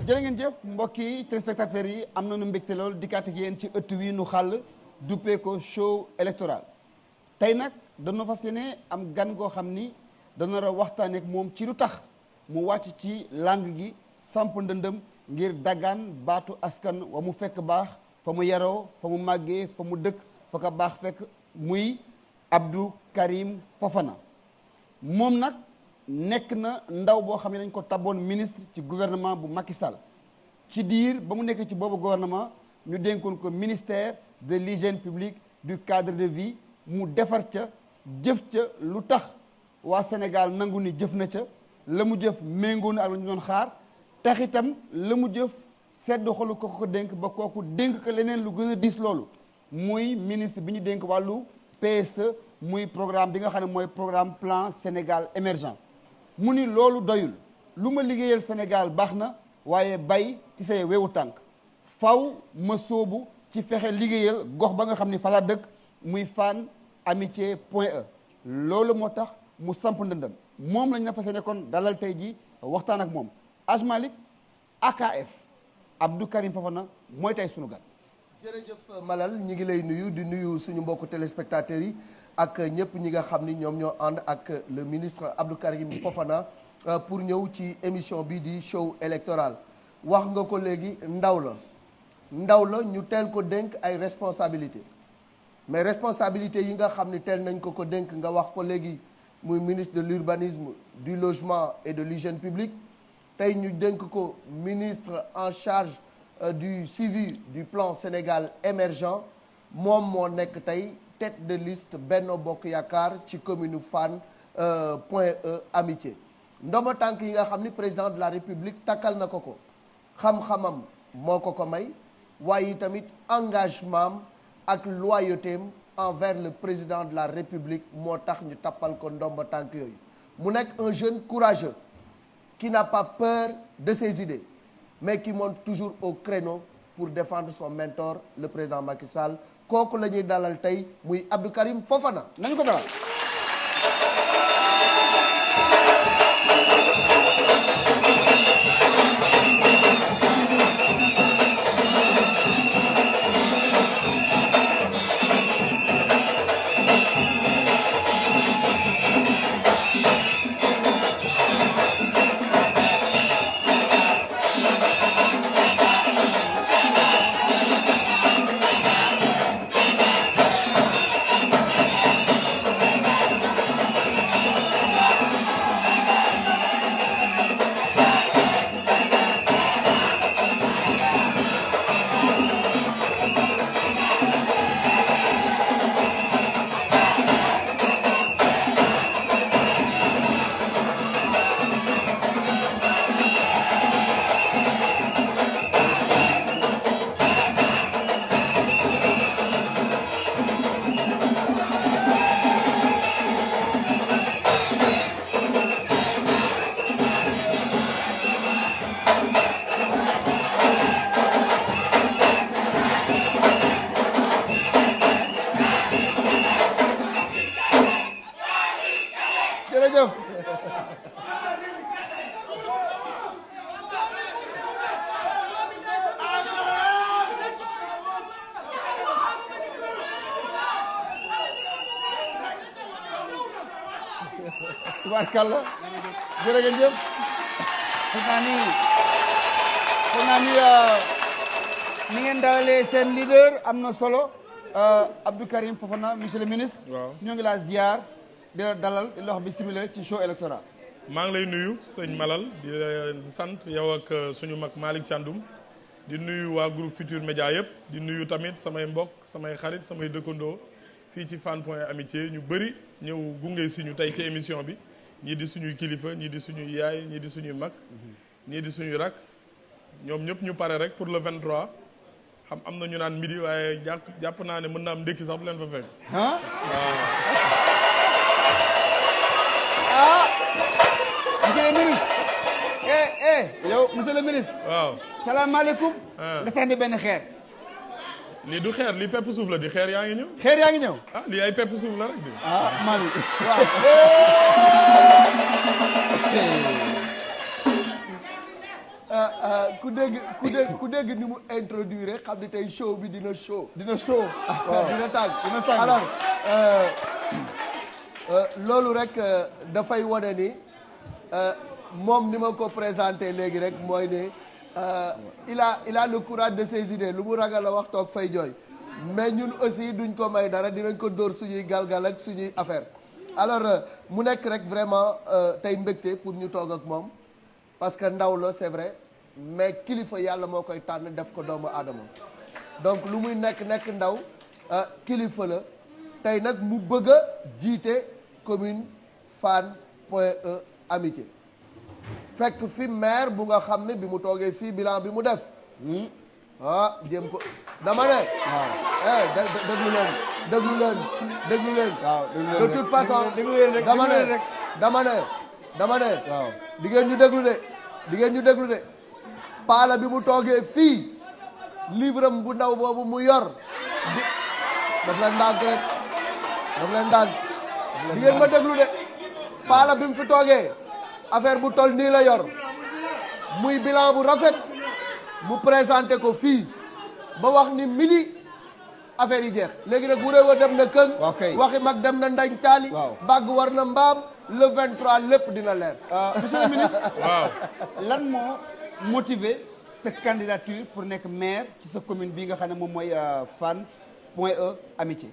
jërë ngeen jëf mbokki téléspectateurs yi am nañu mbégte lool dikkaat ak yéen ci ëtt wi nu xàll duppee ko show électoral tey nag dañoo fas yéene am gan goo xam ni dana war a waxtaanee ak moom ci lu tax mu wàcc ci langue gi samp ndëndëm ngir dagaan baatu askan wa mu fekk baax fa mu yaroo fa mu màggee fa mu dëkk fa ko baax fekk muy Abdou Karim Fofana moom nag nekk na ndaw boo xam ne dañ ko taboon ministre ci gouvernement bu Macky Sall ci diir ba mu nekk ci boobu gouvernement ñu dénkoon ko ministère de l'hygiène publique du cadre de vie mu defar ca jëf ca lu tax waa Sénégal nangu ni jëf na ca la mu jëf méngoo na ak la ñu doon xaar tax itam la mu jëf sedd xolu ko dénk ba kooku dénk ko leneen lu gën a diis loolu muy ministre bi ñu dénk wàllu PSE muy programme bi nga xam ne mooy programme plan Sénégal émergent mu ni loolu doyul lu ma liggéeyal Sénégal baax na waaye bay ci say wewu tànk faw ma sóobu ci fexe liggéeyal gox ba nga xam ni fa la dëkk muy Fann Amitié Point E loolu moo tax mu samp ndëndëm moom lañ na fas yéene kon dalal tey ji waxtaan ak moom Aj Malick AKF Abdou Karim Fofana mooy tey sunu gan. jërëjëf Malal ñi ngi lay nuyu di nuyu suñu mbokku téléspectateurs yi ak ñëpp ñi nga xam ni ñoom ñoo ànd ak le ministre Abdou Karim Fofana pour ñëw ci émission bi di show électoral wax nga ko léegi ndaw la ñu teel ko dénk ay responsabilité mais responsabilité yi nga xam ni teel nañ ko dénk nga wax ko léegi muy ministre de l'urbanisme du logement et de l'hygiène publique tey ñu dénk ko ministre en charge du suivi du plan Sénégal émergent moom moo nekk tey tête de liste Benno Bokk Yaakaar ci commune Fann Point E Amitié ndomba tànk yi nga xam ni président de la République takkal na ko xam-xamam moo ko may waaye tamit engagement ak loyauté envers le président de la République moo tax ñu tappal ko ndomba tànk yooyu mu nekk un jeune courageux qui n'a pas peur de ses idées mais qui monte toujours au créneau pour défendre son mentor le président Macky Sall kooku la ñuy dalal tey muy Abdou Karim Fofana nañu ko dalal. tubaarkàlla jërëjëf foog naa ni ngeen dalalee seen leader am na solo Abdou Karim Fofana monsieur le ministre. waaw ñoo ngi laa ziar di la dalal di la wax bismillah ci show électoral. maa ngi lay nuyu sëñ Malal di la sant yow ak suñu mag Malick Thiandoum di nuyu waa groupe Futur Média yëpp di nuyu tamit samay mbokk samay xarit samay dëkkandoo fii ci Fann Point Amitié ñu bëri ñëw gunge si ñu tey ci émission bi ñii di suñuy kilifa ñii di suñuy yaay ñii di suñuy mag ñii di suñuy rak ñoom ñëpp ñu pare rek pour le 23 xam am na ñu naan midi waaye jàpp naa ne mën naa am ndékki sax du leen fa fekk. ah waaw. monsieur le ministre. yow monsieur le ministre. waaw. salaamaaleykum. nga sànni benn xeer. lii du xeer lii pepp suuf la di xeer yaa ngi ñëw. xeer yaa ngi ñëw. ah lii ay pepp suuf la rek di. ah Malick waaw. ku ku dégg ni mu introduire xam ni tey show bi dina show. dina show. waaw dina tàng alors loolu rek dafay wane ni moom ni ma ko présenté léegi rek mooy ne il a le courage de ses idées lu mu ragal a wax toog fay jooy mais ñun aussi duñ ko may dara dinañ ko dóor suñuy galgal ak suñuy affaire alors mu nekk rek vraiment tey mbégte pour ñu toog ak moom parce que ndaw la c'est vrai mais kilifa yàlla moo koy tànn def ko doomu aadama donc lu muy nekk ndaw kilifa la tey nag mu bëgg a jiite commune Fann Point E Amitié fekk fi maire bu nga xam ne bi mu toogee fii bilan bi mu def jéem ko dama ne waaw déglu leen waaw de toute façon dama ne waaw di ngeen ñu déglu de paala bi mu toogee fii livre am bu ndaw boobu mu yor daf leen ndànk rek di ngeen ma déglu de paala bi mu fi toogee affaire bu toll nii la yor muy bilan bu rafet mu présenté ko fii ba wax ni midi affaire yi jeex léegi nag bu réew a dem na këng waxi mag dem na ndañ taali bàgg war na mbaam le 23 lépp dina leer monsieur le ministre waaw lan moo motiver sa candidature pour nekk maire ci sa commune bii nga xam ne moom mooy Fann Point E Amitié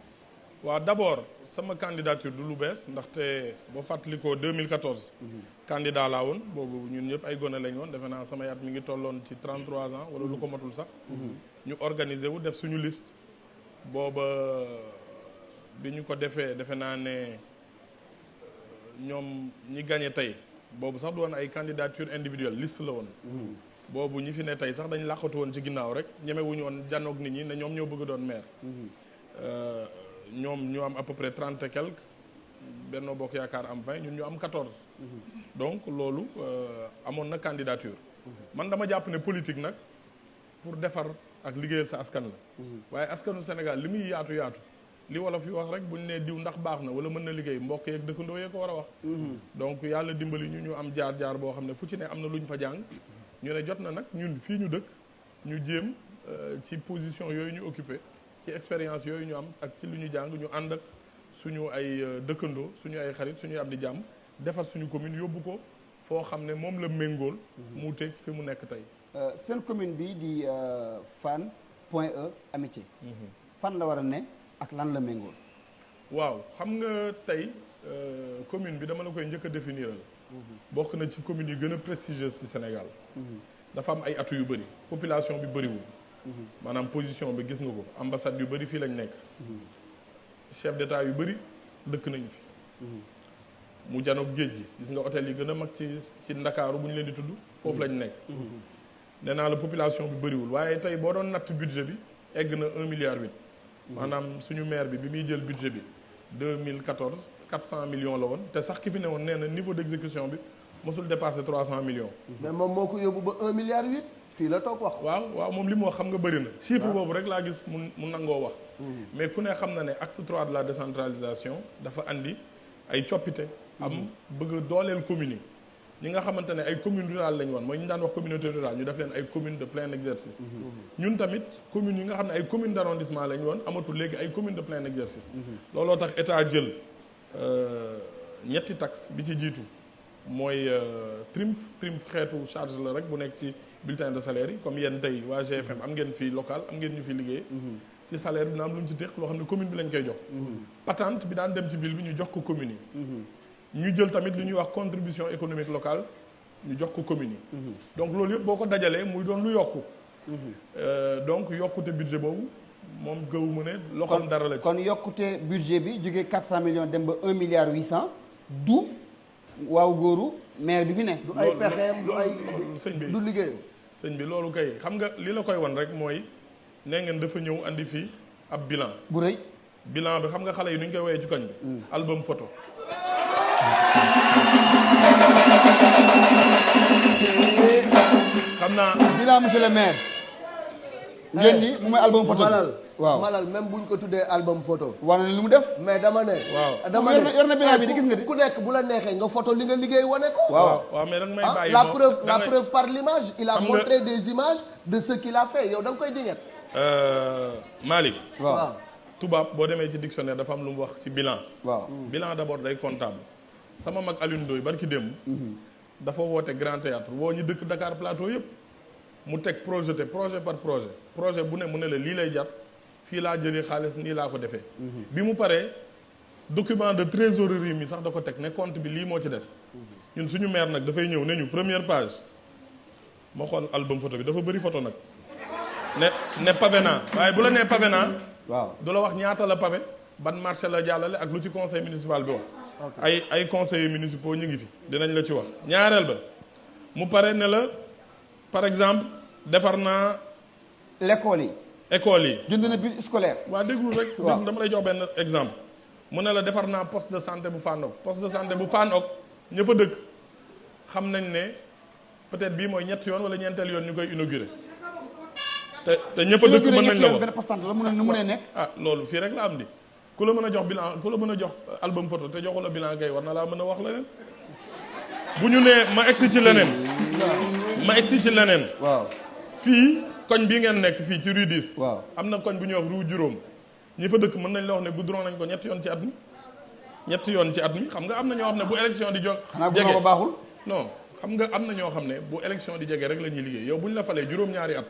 waaw d'abord sama candidature du lu bees ndaxte boo fàttalikoo 2014 candidat laa woon boobu ñun ñëpp ay gone lañ woon defe naa samay at mi ngi tolloon ci 33 ans wala lu ko matul sax ñu organiser wu def suñu liste booba bi ñu ko defee defe naa ne ñoom ñi gagné tey boobu sax du woon ay candidature individuelle liste la woon boobu ñi fi ne tey sax dañ làqatu woon ci ginnaaw rek ñemewuñu woon janoog nit ñi ne ñoom ñoo bëgg doon maire ñoom ñu am à peu près 30 et quelques Benno Bokk Yaakaar am 20 ñun ñu am 14 donc loolu amoon na candidature man dama jàpp ne politique nag pour defar ak liggéeyal sa askan la waaye askanu Sénégal li muy yaatu li wolof yi wax rek buñ ne diw ndax baax na wala mën na liggéey mbokk yeeg dëkkandoo yee ko war a wax donc yàlla dimbali ñu am jaar-jaar boo xam ne fu ci ne am na lu ñu fa jàng ñu ne jot na nag ñun fii ñu dëkk ñu jéem ci position yooyu ñu occupé ci expérience yooyu ñu am ak ci lu ñu jàng ñu ànd ak suñu ay dëkkandoo suñu ay xarit suñuy am di jàmm defar suñu commune yóbbu ko foo xam ne moom la méngool mu teg fi mu nekk tey seen commune bi di Fann Point E Amitié fan la war a ne ak lan la méngool waaw xam nga tey commune bi dama la koy njëkk a définiral bokk na ci commune yi gën a prestigieuse ci Sénégal dafa am ay atu yu bëri population bi bëriwul maanaam position bi gis nga ko ambassade yu bëri fii lañ nekk chef d'état yu bëri dëkk nañu fi mu janoog géej gi gis nga hôtel yi gën a mag ci Ndakaaru bu ñu leen di tudd foofu lañ nekk nee naa la population bi bëriwul waaye tey boo doon natt budget bi egg na 1,8 milliard maanaam suñu maire bi muy jël budget bi 2014 400 millions la woon te sax ki fi ne woon nee na niveau d'exécution bi mosul dépasser 300 millions mais moom moo ko yóbbu ba 1,8 milliard fii la toog wax waaw moom li mu wax xam nga bëri na chiffre boobu rek laa gis mu nangoo wax mais ku ne xam na ne acte 3 de la décentralisation dafa andi ay coppite am bëgg a dooleel communes yi ñi nga xamante ne ay communes rurales lañ woon mooy ñu daan wax communauté rurale ñu def leen ay communes de plein exercice ñun tamit communes yi nga xam ne ay communes d'arrondissement lañ woon amatul léegi ay communes de plein exercice looloo tax état jël ñetti taxe bi ci jiitu mooy trimf xeetu charge la rek bu nekk ci bulletin de salaire yi comme yéen tey waa GFM am ngeen fii local am ngeen ñu fi liggéey ci salaire bi dina am lu ñu ci téq loo xam ne commune bi lañ koy jox patente bi daan dem ci ville bi ñu jox ko commune yi ñu jël tamit li ñuy wax contribution économique locale ñu jox ko commune yi donc loolu yëpp boo ko dajalee muy doon lu yokku donc yokkute budget boobu moom gëwuma ne loxoom dara la ci kon yokkute budget bi jógee 400 millions dem ba 1,8 milliard du waaw góoru maire bi fi ne du ay pexeem du ay sëñ bi du liggéeyam sëñ bi loolu kay xam nga li la koy wan rek mooy nee ngeen dafa ñëw andi fii ab bilan bu rëy bilan bi xam nga xale yi nu ñu koy woyee ci koñ bi album photo xam naa bilan monsieur le maire ngeen ni mu mooy album photo waaw Malal même buñ ko tuddee album photo. wane na lu mu def. mais dama ne. waaw dama ne yor na bilan bi di gis nga di. ku nekk bu la neexee nga photo li nga liggéey wane ko. waaw mais danga may bàyyi la preuve par l'image. il a montré des images de ce qu'il a fait yow da nga koy dinget. Malick. waaw tubaab boo demee ci dictionnaire dafa am lu mu wax ci bilan. waaw bilan d'abord day comptable. sama mag Alioune Ndoye barki démb. dafa woote grand théâtre woo ñu dëkk Dakar Plateau yëpp. mu teg projet par projet bu ne mu ne la lii lay jar fii laa jëlee xaalis nii laa ko defee. bi mu paree document de trésorerie mi sax da ko teg ne compte bi lii moo ci des. ñun suñu maire nag dafay ñëw ne ñu première page ma xool album photo bi dafa bëri photo nag ne pavé naa waaye bu la nee pavé naa. waaw du la wax ñaata la pavé ban marché la jàllale ak lu ci conseil municipal bi wax. ay conseillers municipaux ñu ngi fi dinañ la ci wax. ñaareel ba mu pare ne la par exemple defar naa. l'école yi. école yi. jënd na bus scolaire. waa déglu rek. waaw dama lay jox benn exemple. mu ne la defar naa poste de santé bu Fann Ok poste de santé bu Fann Ok ña fa dëkk xam nañ ne peut-être bii mooy ñett yoon wala ñeenteel yoon ñu koy inauguré. te ña fa dëkk mën nañ la wax benn poste santé la mu ne nekk. ah loolu fii rek la am di ku la mën a jox bilan ku la mën a jox album photo te joxu la bilan kay war na laa mën a wax leneen bu ñu nee ma egsi ci leneen. waaw fii koñ bii ngeen nekk fii ci rue 10. waaw am na koñ bu ñuy wax rue juróom ñi fa dëkk mën nañ la wax ne goudron nañ ko ñetti yoon ci at mi xam nga am na ñoo xam ne bu élection di xanaa ko baaxul. non xam nga am na ñoo xam ne bu élection di jege rek la ñuy liggéey yow bu ñu la falee juróom-ñaari at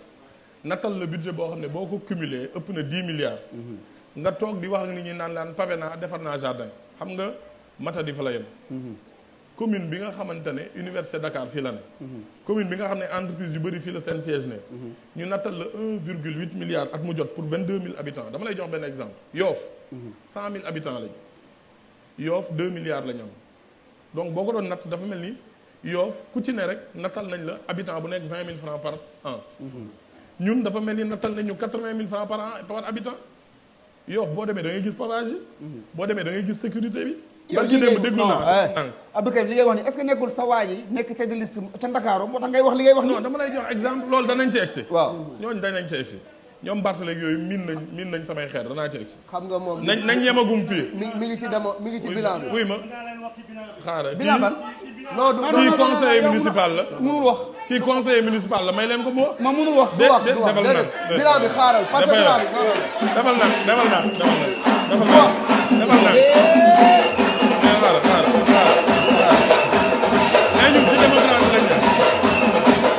nattal la budget boo xam ne boo ko cumulé ëpp na 10 milliards. nga toog di wax ak nit ñi naan pavé naa defar naa jardin xam nga matadi fa la yem. commune bi nga xamante ne université Dakar fii la ne. commune bi nga xam ne entreprise yu bëri fii la seen siège ne. ñu nattal la 1,8 milliard at mu jot pour 22000 habitants dama lay jox benn exemple. Yoff 100000 habitants lañu. Yoff 2 milliards la ñu am donc boo ko doon natt dafa mel ni Yoff ku ci ne rek nattal nañ la habitant bu nekk 20000 francs par an. ñun dafa mel ni nattal nañ ñu 80000 francs par an par habitant. Yoff boo demee da ngay gis pavage yi. boo demee da ngay gis sécurité bi. yow liggéey déglu naa Abdou Karim li ngay wax ni est-ce que nekkul sa waa ji nekk tête de liste ca Ndakaaru moo tax ngay wax li ngay wax ni non dama lay jox exemple loolu danañ ci egsi. waaw ñooñu danañ ci egsi ñoom Barthélémy yooyu miin nañ samay xeer danaa ci egsi. xam nga moom nañ yemagum fii. mi ngi ci demo mi ngi ci bilan bi. wuy ma xaaral bilan ban. non du kii conseiller municipal la. munul wax. kii conseiller municipal la may leen ko mu wax. ma munul wax. du wax bilan bi xaaral parce que bilan bi. defal naa mais ñun ci démocratie lañ def.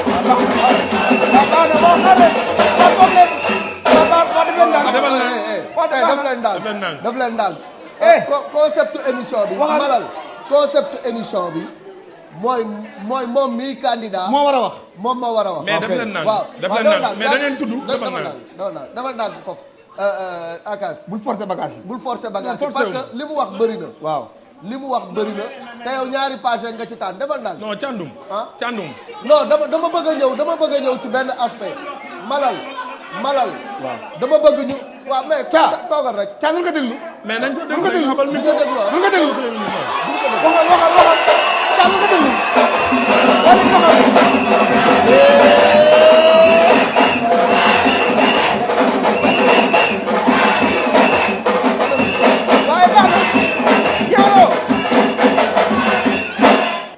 daf leen ndànk concept émission bi Malal concept émission bi mooy moom mii candidat moo war a wax moom moo war a wax mais daf leen ndànk waaw daf leen ndànk mais da ngeen tudd dafa ndànk foofu Akash bul forcer bagage yi bul forcer bagage yi parce que li mu wax bëri na waaw li mu wax bëri na te yow ñaari page nga ci tànn defal ndànk non càndum càndum non dama bëgg a ñëw ci benn aspect Malal waaw dama bëgg ñu waaw mais toogal rek caa nga déglu mais nañ ko déglu déglu xabal micro nga déglu waxal caa nga déglu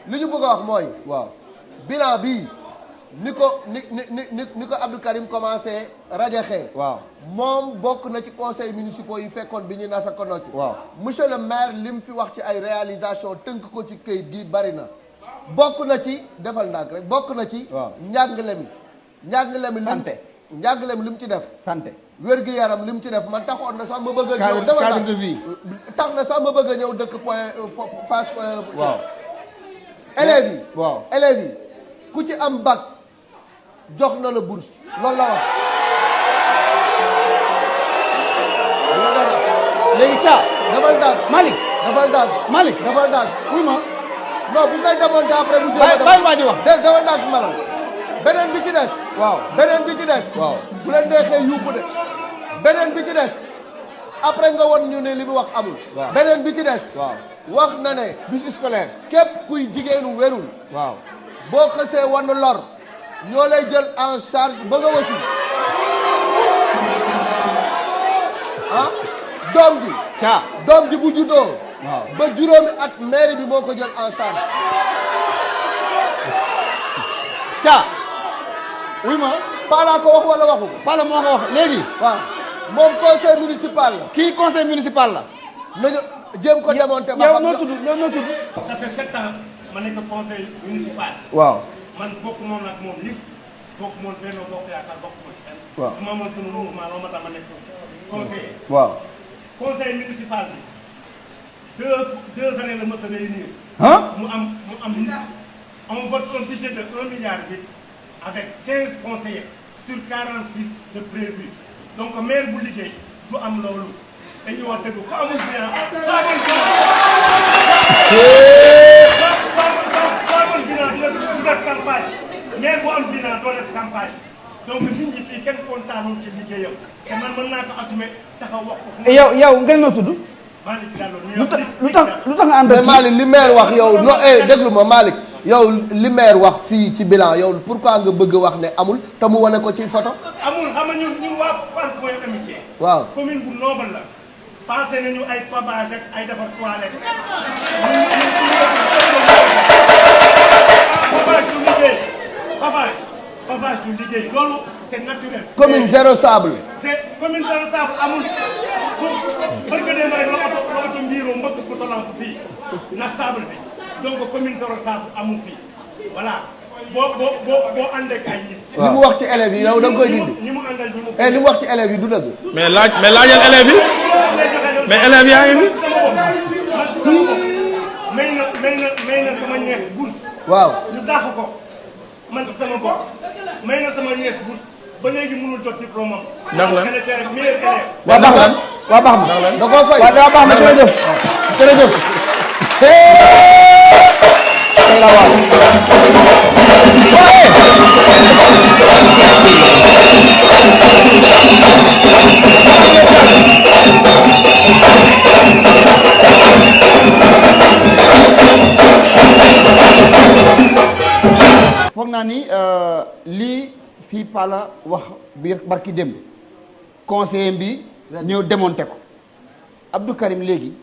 li ñu bëgg a wax mooy waaw bilan bii ni ko Abdou Karim commencé rajaxee waaw moom bokk na ci conseil municipaux yi fekkoon bi ñu nasa ko nocc waaw monsieur le maire li mu fi wax ci ay réalisation tënk ko ci këyit gi bari na bokk na ci defal ndànk rek bokk na ci njàngale mi santé njàngale mi li mu ci def santé wér-gi-yaram li mu ci def man taxoon na sax ma bëgg a ñëw cadre de vie tax na sax ma bëgg a ñëw dëkk point face waaw élèves yi waaw élèves yi ku ci am bac jox na la bourse loolu la wax léegi caa dafal ndànk Malick dafal ndànk wuy ma non bu koy demoon te après bu bàyyi waa ji wax dafal ndànk Malal beneen bi ci des beneen bi ci des bu leen neexee yuufu de beneen bi ci des après nga won ñu ne li mu wax amul beneen bi ci des wax na ne bus scolaire képp kuy jigéenu wérul waaw boo xësee wan lor ñoo lay jël en charge ba nga wasi ah doom ji. Caa doom ji bu juddoo. waaw ba juróomi at mairie bi moo ko jël en charge. Caa oui ma Pala ko wax wala waxu ko. Pala moo ko wax léegi. waaw moom conseil municipal la. kii conseil municipal la. nañu jéem ko démonter. yow noo tudd yow noo tudd. ça fait 7 ans ma nekk conseil municipal. waaw. man bokk moom ak moom liste bokk moom Benno Bokk Yaakaar bokk moom fenn. waaw ma moom sunu mouvement loolu moo tax ma nekk conseiller. waaw. conseil municipal bi deux années la mës a réunir. mu am liste. on vote un budget de 1 milliard avec 15 conseillers sur 46 de prévus donc maire bu liggéey du am loolu dañuy wax dëgg ku amul bilan soo amul bilan du def campagne maire bu am bilan doo def campagne donc nit ñi fii kenn kontaanul ci liggéeyam te man mën naa ko assumer taxaw wax ko. yow ngeen noo tudd. Malick Diallo lu tax nga ànd mais Malick li maire wax yow non déglu ma Malick yow li maire wax fii ci bilan yow pourquoi nga bëgg wax ne amul te mu wane ko ci photo. amul xam nga ñun waa Fann Point Amitié. waaw commune bu noble la. passé nañu ay pavage ak ay defar toilette. pavage du liggéey loolu c'est naturel. commune zéro sable. commune zéro sable amul suuf bëgg dem rek la oto ngiiroo mbëkk poto lampe fii na sable bi donc commune zéro sable amul fii voilà boo àndee ak ay nit. li mu wax ci élèves yi yow da nga koy dindi. ñi mu àndal ñi mu. li mu wax ci élèves yi du dëgg. mais laajal élèves yi mais élèves yaa ngi ni may na sama ñeex bourse. waaw ñu dàq ko man sama bopp may na sama ñeex bourse ba léegi mënul jot diplôme am. ndax lan meilleur élève. waa baax na waa baax na. da koo fay. waaw baax na jërëjëf jërëjëf. tey la waaw. foog naa ni lii fii Pala wax biir barki démb conseiller bi ñëw démonté ko Abdou Karim léegi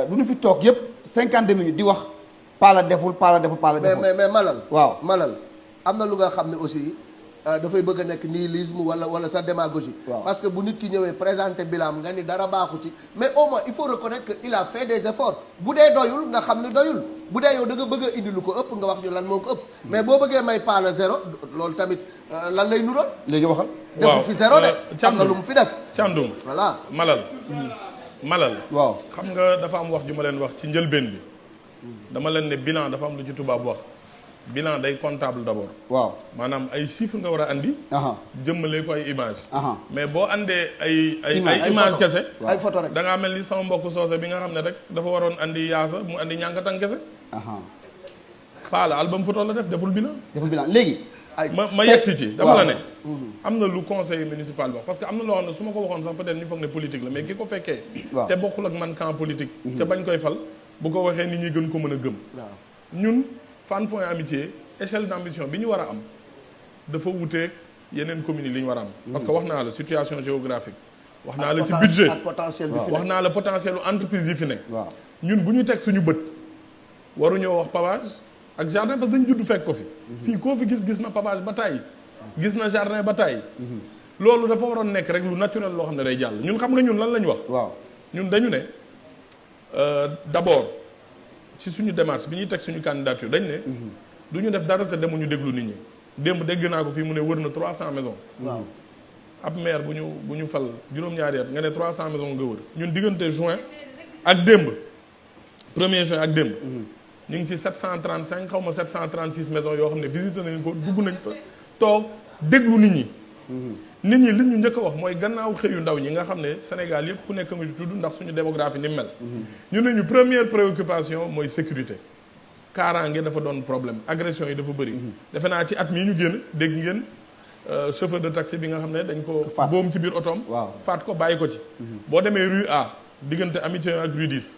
du ñu fi toog yëpp 52 minutes di wax Pala deful Pala deful Pala deful. mais Malal. waaw Malal am na lu nga xam ne aussi dafay bëgg a nekk nihilisme wala sa démagogie. waaw parce que bu nit ki ñëwee présenter bilan nga ni dara baaxu ci mais au moins il faut reconnaître que il a fait des efforts bu dee doyul nga xam ne doyul bu dee yow da nga bëgg a indi lu ko ëpp nga wax ñu lan moo ko ëpp mais boo bëggee may Pala zéro loolu tamit lan lay nural. léegi waxal. defu fi zéro de. am na lu mu fi def. Thiandoum voilà Malal. waaw xam nga dafa am wax ju ma leen wax ci njëlbeen bi dama leen ne bilan dafa am lu ci tubaab wax bilan day comptable d'abord. waaw maanaam ay chiffres nga war a andi. jëmmale ko ay image mais boo andee ay image kese. ay photo rek da ngaa mel ni sama mbokk soose bi nga xam ne rek dafa waroon andi yaasa mu andi ñànkatan kese. Pala album photo la deful bilan. deful bilan léegi. ma yegsi ci dama la ne. am na lu conseil municipal wax parce que am na loo xam ne su ma ko waxoon sax peut-être ñu foog ne politique la mais ki ko fekkee. te bokkul ak man camp politique. te bañ koy fal bu ko waxee nit ñi gën ko mën a gëm. ñun Fann Point Amitié échelle d'ambition bi ñu war a am dafa wuteeg yeneen communes yi li ñu war a am. parce que wax naa la situation géographique. wax naa la ci budget ak potentiel bi fi wax naa la potentiel entreprise yi fi ne. waaw ñun bu ñu teg suñu bët waruñoo wax pavage ak jardin parce que dañ judd fekk ko fi. fii koo fi gis na pavage ba tàyyi gis na jardin ba tàyyi loolu dafa waroon nekk rek lu naturel loo xam ne day jàll ñun xam nga ñun lan la ñu wax. waaw ñun dañu ne d'abord ci suñu démarche bi ñuy teg suñu candidature dañ ne. du ñu def dara te demuñu déglu nit ñi. démb dégg naa ko fii mu ne wër na 300 maisons. waaw ab maire bu ñu fal juróom-ñaari at nga ne 300 maisons nga wër ñun diggante juin ak démb 1er juin ak démb. ñu ngi ci 735 xaw ma 736 maisons yoo xam ne visité nañ ko dugg nañ fa toog déglu nit ñi. nit ñi li ñu njëkk a wax mooy gannaaw xëyu ndaw ñi nga xam ne Sénégal yëpp ku nekk nga ci tudd ndax suñu démographie ni mu mel. ñu ne ñu première préoccupation mooy sécurité. kaaraange dafa doon problème agression yi dafa bëri. defe naa ci at mii ñu génn dégg ngeen chauffeur de taxi bi nga xam ne dañ ko boom ci biir otoom. waaw faat ko bàyyi ko ci. boo demee rue A diggante Amitié ak rue 10.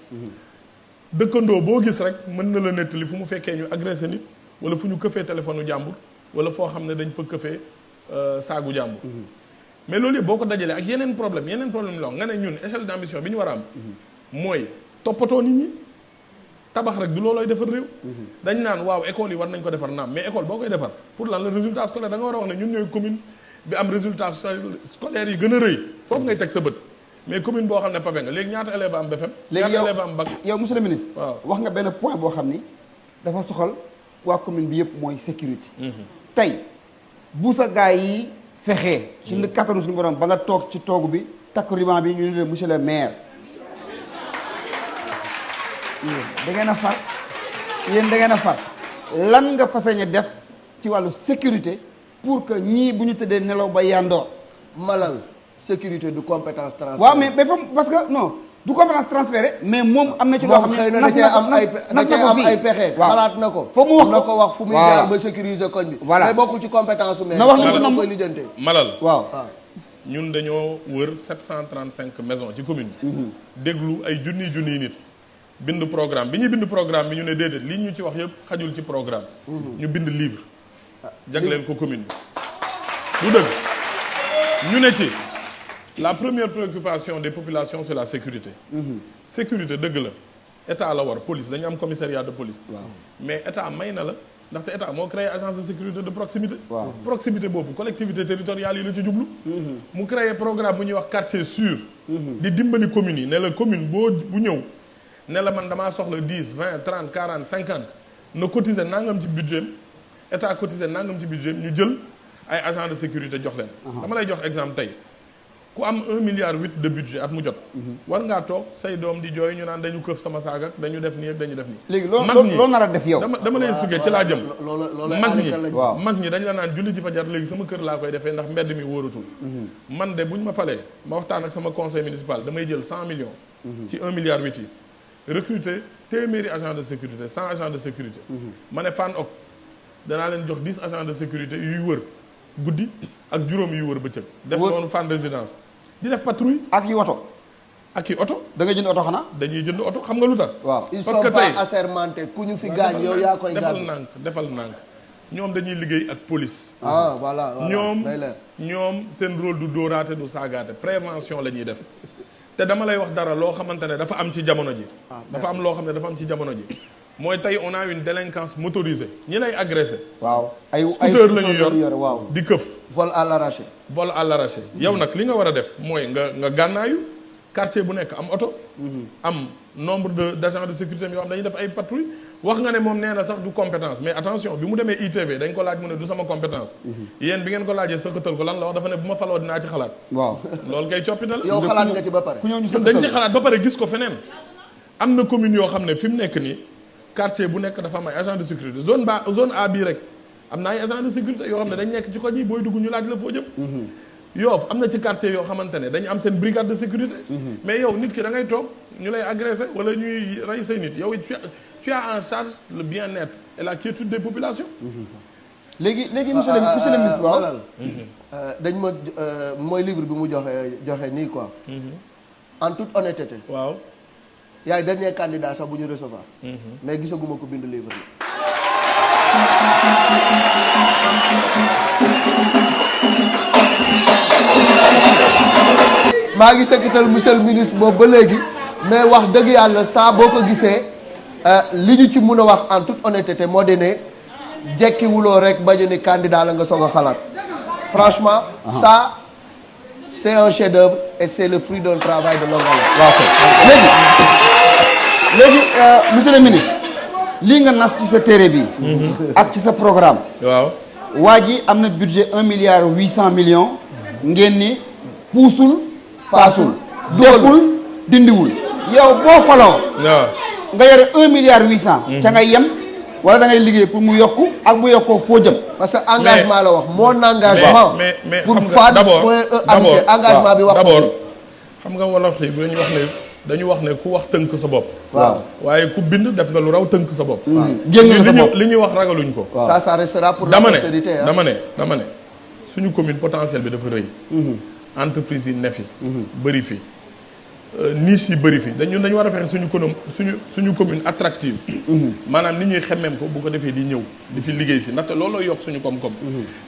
dëkkandoo boo gis rek mën na la nettali fu mu fekkee ñu agressé nit wala fu ñu këfee téléphone u jàmbur wala foo xam ne dañ fa këfee saagu jàmbur. mais loolu yëpp boo ko dajalee ak yeneen problème la nga ne ñun échelle d'ambition bi ñu war a am mooy toppatoo nit ñi tabax rek du loolooy defar réew dañ naan waaw école yi war nañ ko defar naam mais école boo koy defar pour lan la résultat scolaire da nga war a wax ne ñun ñooy commune bi am résultat scolaire yi gën a rëy foofu ngay teg sa bët mais commune boo xam ne pavé nga léegi ñaata élève am BFEM léegi ñaata élève am bac yow monsieur le ministre waaw wax nga benn point boo xam ni dafa soxal waa commune bi yëpp mooy sécurité tey bu sa gars yi fexee ci li kattanu suñu borom ba nga toog ci toogu bi takk ruban bi ñu ne monsieur le maire da ngeen a far yéen da ngeen a far lan nga fas yéene def ci wàllu sécurité pour que ñii bu ñu tëddee nelaw ba yandoor Malal sécurité du compétence transférée. waaw mais fa parce que non du compétence transférée mais moom am na ci loo xam ne nas na ko am ay pexe xalaat na ko fa mu wax na ko wax fu muy jaar ba sécuriser koñ bi voilà mais bokkul ci compétence mais na wax na ci nam koy lijjante Malal waaw ñun dañoo wër 735 maisons ci commune bi déglu ay junniy nit bind programme bi ñuy bind programme bi ñu ne déedéet lii ñu ci wax yëpp xajul ci programme ñu bind livre jagleel ko commune bi du dëgg ñu ne ci la première préoccupation des populations c'est la sécurité sécurité dëgg la état la war police dañu am commissariat de police mais état may na la ndaxte état moo créé agence de sécurité de proximité proximité boobu collectivité territoriale yi la ci jublu mu créé programme bu ñuy wax quartier sûr di dimbali communes yi ne la commune boo bu ñëw ne la man damaa soxla 10 20 30 40 50 na cotiser nangam ci budget état cotiser nangam ci budget ñu jël ay agents de sécurité jox leen dama lay jox exemple tey ku am 1,8 milliard de budget at mu jot war ngaa toog say doom di jooy ñu naan dañu këf sama saag ak dañu def nii ak dañu def nii léegi loo nar a def yow dama lay expliquer ci laa jëm loolu mag ñi dañ la naan julli ci fajar léegi sama kër laa koy defee ndax mbedd mi wóoratul man de buñ ma falee ma waxtaan ak sama conseil municipal damay jël 100 millions ci 1,8 milliard yi recruter téeméeri agent de sécurité 100 agents de sécurité ma ne Fann Ok danaa leen jox 10 agents de sécurité yuy wër guddi ak juróom yuy wër bëccëg def noonu Fann Résidence di def patrouille ak yi oto da nga jënd oto xanaa dañuy jënd oto xam nga lu tax waaw ils parce sont que tey pas assermentés ku ñu fi gaañ yow yaa koy gaañ defal nànk ñoom dañuy liggéey ak police voilà ñoom seen rôle du dóoraate du saagaate prévention la ñuy def te dama lay wax dara loo xamante ne dafa am ci jamono ji dafa am loo xam ne dafa am ci jamono ji mooy tey on a une délinquance motorisée ñi lay agressé waaw ay scooter la ñuy yor waaw di këf vol à l'arraché yow nag li nga war a def mooy nga gànnaayu quartier bu nekk am oto am nombre d'agents de sécurité yoo xam dañuy def ay patrouille wax nga ne moom nee na sax du compétence mais attention bi mu demee ITV dañ ko laaj mu ne du sama compétence yéen bi ngeen ko laajee sëkkatal ko lan la wax dafa ne bu ma faloo dinaa ci xalaat waaw loolu kay coppite la yow xalaat nga ci ba pare dañ ci xalaat ba pare gis ko feneen am na commune yoo xam ne fi mu nekk nii quartier bu nekk dafa am ay agent de sécurité zone A bii rek am na ay agent de sécurité yoo xam ne dañ nekk ci koñ yi booy dugg ñu laaj la foo jëm Yoff am na ci quartier yoo xamante ne dañu am seen brigade de sécurité mais yow nit ki da ngay toog ñu lay agressé wala ñuy rey say nit yow tu as en charge le bien-être et la quiétude des populations léegi monsieur le ministre waaw dañ ma mooy livre bi mu joxe nii quoi en toute honnêteté waaw yaay dernier candidat sax bu ñu recevoir mais gisaguma ko bind livre bi maa ngi sekkital monsieur le ministre boobu ba léegi mais wax dëgg yàlla saa boo ko gisee li ñu ci mun a wax en toute honnêteté moo di ne jekkiwuloo rek ba ñu ni candidat la nga soog a xalaat franchement ça c'est un chef-d'œuvre et c'est le fruit d'un travail de longue haleine. waaw léegi monsieur le ministre lii nga nas ci sa téere bi ak ci sa programme waaw waa ji am na budget 1,8 milliard ngeen ni puusul paasul deful dindiwul yow boo faloo nga yore 1,8 milliard ca ngay yem wala da ngay liggéey pour mu yokku ak bu yokkoo foo jëm parce que engagement la wax mon engagement mais pour Fann point E engagement bi wax d'abord xam nga wolof yi dañu wax ne ku wax tënk sa bopp waaw waaye ku bind def nga lu raw tënk sa bopp génn sa bopp li ñuy wax ragaluñ ko ça restera pour la postérité dama ne suñu commune potentiel bi dafa rëy entreprise yi ne fi bëri fi niche yi bëri fi dañu war a fexe suñu commune attractive maanaam nit ñuy xemmeem ko bu ko defee di ñëw di fi liggéey si ndaxte looloo yokk suñu koom-koom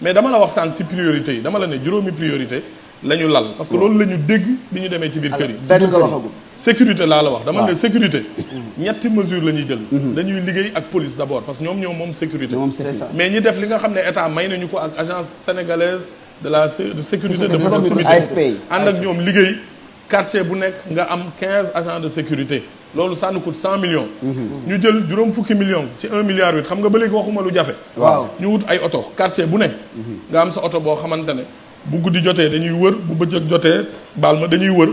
mais dama la wax sànq ci priorité yi dama la ne juróomi priorité la ñu lal parce que loolu la ñu dégg bi ñu demee ci biir kër yi. benn nga waxagul. sécurité laa la wax dama ne sécurité. ñetti mesures la ñuy jël. dañuy liggéey ak police d'abord parce que ñoom moom sécurité. c'est ça mais ñi def li nga xam ne état may nañu ko ak agence sénégalaise de sécurité de proximité. ASP ànd ak ñoom liggéey quartier bu nekk nga am 15 agents de sécurité. loolu ça nous coûte 100 millions. ñu jël juróom fukki millions ci 1 milliard 8 xam nga ba léegi waxuma lu jafe. waaw ñu wut ay oto quartier bu ne. nga am sa oto boo xamante ne bu guddi jotee dañuy wër bu bëccëg jotee baal ma dañuy wër.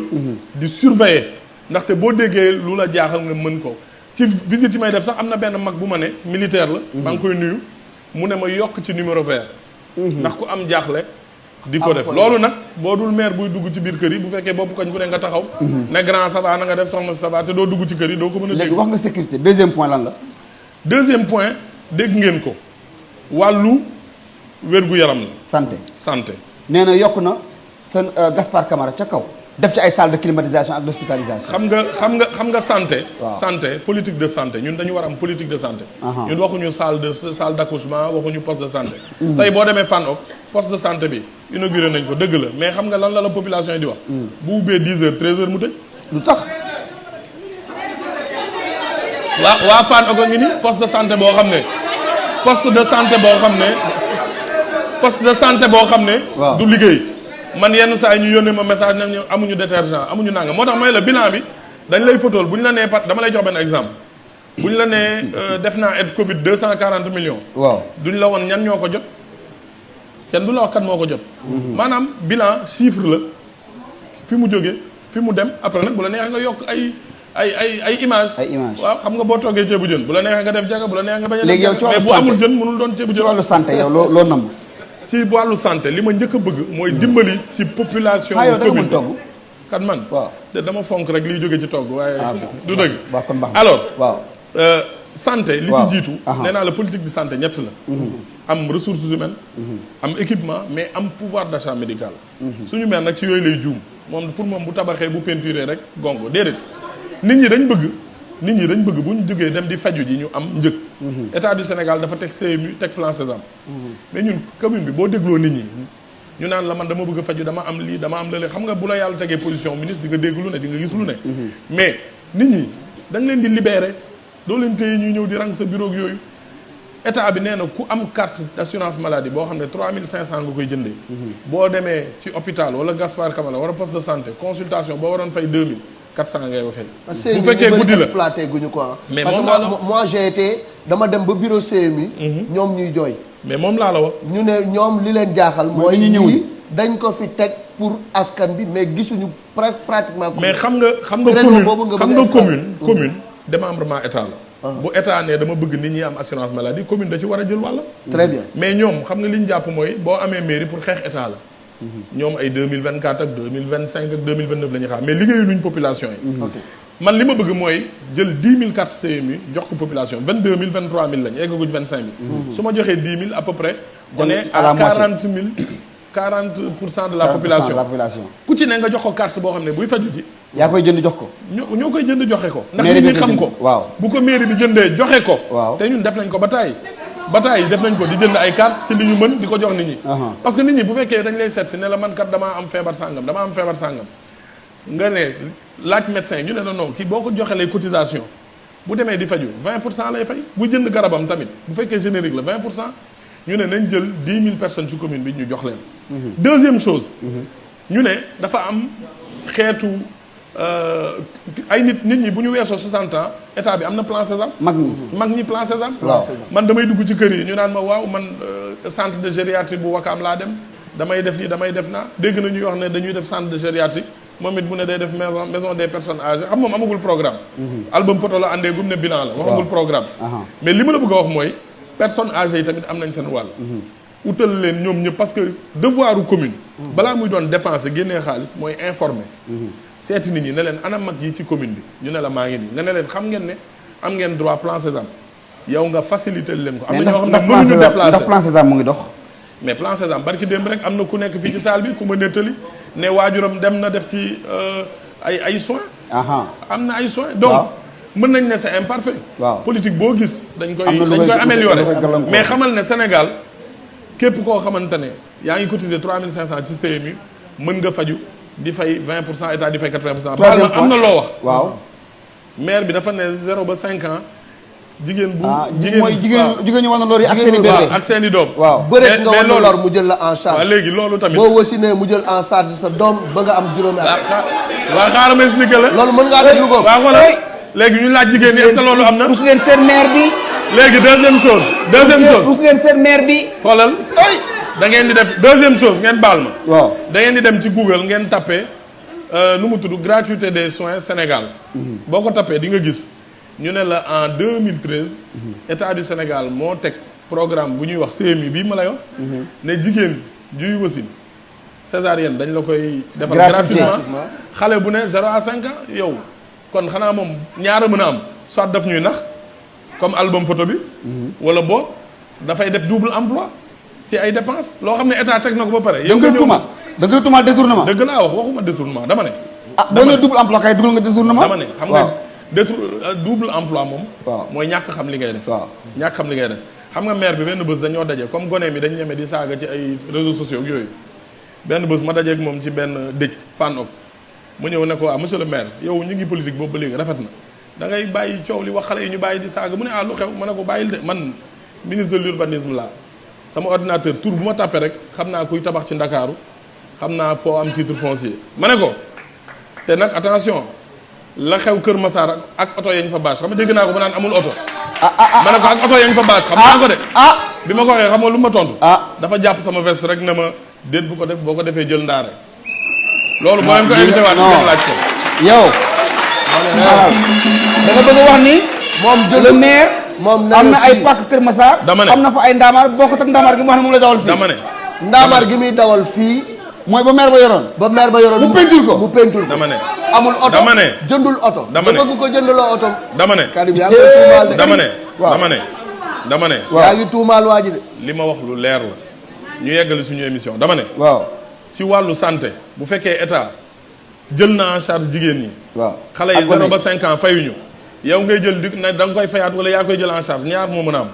di surveiller ndaxte boo déggee lu la jaaxal nga mën ko ci visite yi may def sax am na benn mag bu ma ne militaire la. maa ngi koy nuyu mu ne ma yokk ci numéro vert. ndax ku am jaaxle. di ko def loolu nag boo dul maire buy dugg ci biir kër yi bu fekkee bopp koñ bu ne nga taxaw. ne grand ça va na nga def soxna ça va te doo dugg ci kër yi doo ko mën a dégg. léegi wax nga sécurité deuxième point lan la. deuxième point dégg ngeen ko wàllu wér-gu-yaram la. santé. nee na yokk na seen Gaspard Camara ca kaw. def ci ay salle de climatisation ak d'hospitalisation. xam nga santé. waaw santé politique de santé ñun dañu war a am politique de santé. ñun waxuñu salle d'accouchement waxuñu poste de santé. tey boo demee Fann poste de santé bi inauguré nañ ko dëgg la mais xam nga lan la population yi di wax. bu ubbee 10h 13h mu tëj. lu tax. waa Fann ko ngi ni poste de santé boo xam ne. poste de santé boo xam ne. du liggéey. man yenn saa yi ñu yónnee ma message ne ñu amuñu détergent amuñu nanga moo tax may la bilan bi dañ lay photool bu ñu la nee dama lay jox benn exemple bu ñu la nee def naa aide Covid 240 millions. waaw duñ la woon ñan ñoo ko jot kenn du la wax kan moo ko jot. maanaam bilan chiffre la fi mu jógee fi mu dem après nag bu la neexee nga yokk ay image waaw xam nga boo toggee ceebu jën bu la neexee nga def jaga bu la neexee nga bañ a def jaga mais bu amul jën mënul doon ceebu jën. ci wàllu santé yow loo namb. ci wàllu santé li ma njëkk a bëgg mooy dimbali ci population commune togg kan man waaw te dama fonk rek liy jóge ci togg waaye du dëgg waaw kon baax alors waaw santé li ci jiitu nee naa la politique de santé ñett la am ressources humaines am équipement mais am pouvoir d'achat médical suñu meer nag ci yooyu lay juum moom pour moom bu tabaxee bu peinturé rek gongo déedéet nit ñi dañ bëgg bu ñu jógee dem di faju ji ñu am njëg état du Sénégal dafa teg CMU teg plan Sésame mais ñun commune bi boo dégloo nit ñi ñu naan la man dama bëgg a faju dama am lii dama am lële xam nga bu la yàlla tegee position ministre di nga dégg lu ne di nga gis lu ne mais nit ñi da nga leen di libérer doo leen téye ñuy ñëw di rang sa bureau yooyu état bi nee na ku am carte d'assurance maladie boo xam ne 3500 nga koy jëndee boo demee ci hôpital wala Gaspard Camara wala poste de santé consultation boo waroon fay 2400 ngay ba fay. bu fekkee guddi la exploité guñu quoi. mais parce moom que moi j'ai été dama dem ba bureau CMU. ñoom ñuy jooy. mais moom laa la wax. ñu ne ñoom li leen jaaxal. mooy ñi dañ ko fi teg pour askan bi mais gisuñu presque pratiquement. mais xam nga commune démembrement état la. bu état ne dama bëgg nit ñi am assurance maladie commune da ci war a jël wàll. très bien mais ñoom xam nga li ñu jàpp mooy boo amee mairie pour xeex état la. ñoom ay 2024 ak 2025 ak 2029 la ñuy xaar mais liggéeyu luñ population yi. man li ma bëgg mooy jël 10 000 cartes CMU jox ko population 22 000 23 000 lañ eggaguñ 25 000. su ma joxee 10 000 à peu près. on est à 40% de la population. ku ci ne nga jox ko carte boo xam ne buy faju ji. yaa koy jënd jox ko. ñoo koy jënd joxe ko. ndax nit ñi xam ko. waaw bu ko mairie bi jëndee joxe ko. waaw te ñun def nañ ko ba taay def nañ ko di jënd ay carte ci li ñu mën di ko jox nit ñi. parce que nit ñi bu fekkee dañ lay seet si ne la man kat damaa am feebar sàngam nga ne laaj médecin ñu ne la non kii boo ko joxee lay cotisation bu demee di faju 20% lay fay bu jënd garabam tamit bu fekkee générique la 20% ñu ne nañ jël 10 000 personnes ci commune bi ñu jox leen. deuxième chose. ñu ne dafa am xeetu ay nit ñi bu ñu weesoo 60 ans état bi am na plan Sésame. mag ñi plan Sésame. man damay dugg ci kër yi ñu naan ma waaw man centre de gériatrie bu Wakaam laa dem damay def nii damay def naa dégg na ñuy wax ne dañuy def centre de gériatrie moom it mu ne day def maison des personnes âgées xam moom amagul programme. album photo la àndee gum ne bilan la. waxagul programme. mais li ma la bëgg a wax mooy personnes âgées yi tamit am nañ seen wàll. utal leen ñoom ñëpp parce que devoiru commune. balaa muy doon dépenser génnee xaalis mooy informer. seeti nit ñi ne leen ana mag yi ci commune bi ñu ne la maa ngi nii nga ne leen xam ngeen ne am ngeen droit plan Sésame yow nga faciliter leen ko. am na ñoo xam ne mënuñu déplacer ndax plan Sésame mu ngi dox. mais plan Sésame barki démb rek am na ku nekk fii ci salle bi ku ma nettali ne waajuram dem na def ci ay soins. am na ay soins donc mën nañ ne c'est imparfait. politique boo gis dañ koy améliorer mais xamal ne Sénégal képp koo xamante ne yaa ngi cotiser 3500 ci CMU mën nga faju di fay 20% état di fay 80%. baal ma am na loo wax. waaw maire bi dafa ne 0 ba 5 ans. jigéen bu jigéen ñu war na lor yi ak seen i bébé ak seen i doom. waaw bëreet nga war na lor mu jël la en charge. waaw léegi loolu tamit boo wasinee mu jël en charge sa doom ba nga am juróomi at. waaw xaaral ma expliqué la. loolu mën ngaa déglu ko. waaw xoolal léegi ñu laaj jigéen ñi est-ce que loolu am na. pousse ngeen seen maire bi. léegi deuxième chose. pousse ngeen seen maire bi. xoolal da ngeen di def deuxième chose ngeen baal ma. waaw da ngeen di dem ci Google ngeen tapé nu mu tudd gratuité des soins Sénégal. boo ko tapé di nga gis. ñu ne la en 2013 état du Sénégal moo teg programme bu ñuy wax CMU bii ma lay wax ne jigéen juy wasin césarienne dañ la koy defal gratuitement xale bu ne 0 à 5 ans yow kon xanaa moom ñaara mën a am soit daf ñuy nax comme album photo bi wala boog dafay def double emploi ci ay dépenses loo xam ne état teg na ko ba pare. yow nga tuumal da nga tuumal détournement. dëgg laa wax waxuma détournement dama ne. boo nee double emploi kay dugal nga détournement. dama ne xam nga double emploi moom. waaw mooy ñàkk xam li ngay def. waaw ñàkk xam li ngay def xam nga maire bi benn bés dañoo daje comme gone mi dañ ñeme di saaga ci ay réseaux sociaux yooyu benn bés ma dajeeg moom ci benn dëj fànn mu ñëw ne ko monsieur le maire yow ñu ngi politique boobu ba léegi rafet na da ngay bàyyi coow li wax xale yi ñu bàyyi di saaga mu ne lu xew ma ne ko bàyyil de man ministre de l'urbanisme laa sama ordinateur tour bu ma tàppee rek xam naa kuy tabax ci Ndakaaru xam naa foo am titre foncier ma ne ko te nag attention la xew Kër Massar ak oto yañ fa bâche xam nga dégg naa ko ba naan amul oto ma ne ko ak oto yañ fa bâche xam naa ko de bi ma ko waxee xam nga lu ma tontu dafa jàpp sama veste rek na ma déet bu ko def boo ko defee jël ndaare loolu boo leen ko invité waat ngeen laaj ko yow da nga bëgg a wax ni moom le maire moom am na ay pàkk Kër Massar dama ne am na fa ay ndaamaar boo ko teg ndaamaar gi mu wax ne moom la dawal fii dama ne ndaamaar gi muy dawal fii mooy ba maire ba yoroon mu peinture ko dama ne amul oto dama ne jëndul oto dama ne bëgg ko jëndaloo oto dama ne Karim yaa ngi tuumaal de dama ne waaw dama ne yaa ngi tuumaal waa ji de li ma wax lu leer la ñu yeggali suñu émission dama ne waaw ci wàllu santé bu fekkee état jël na en charge jigéen ñi waaw xale yi 0 ba 5 ans fayuñu yow ngay jël di ne da nga koy fayaat wala yaa koy jël en charge ñaar moo mën a am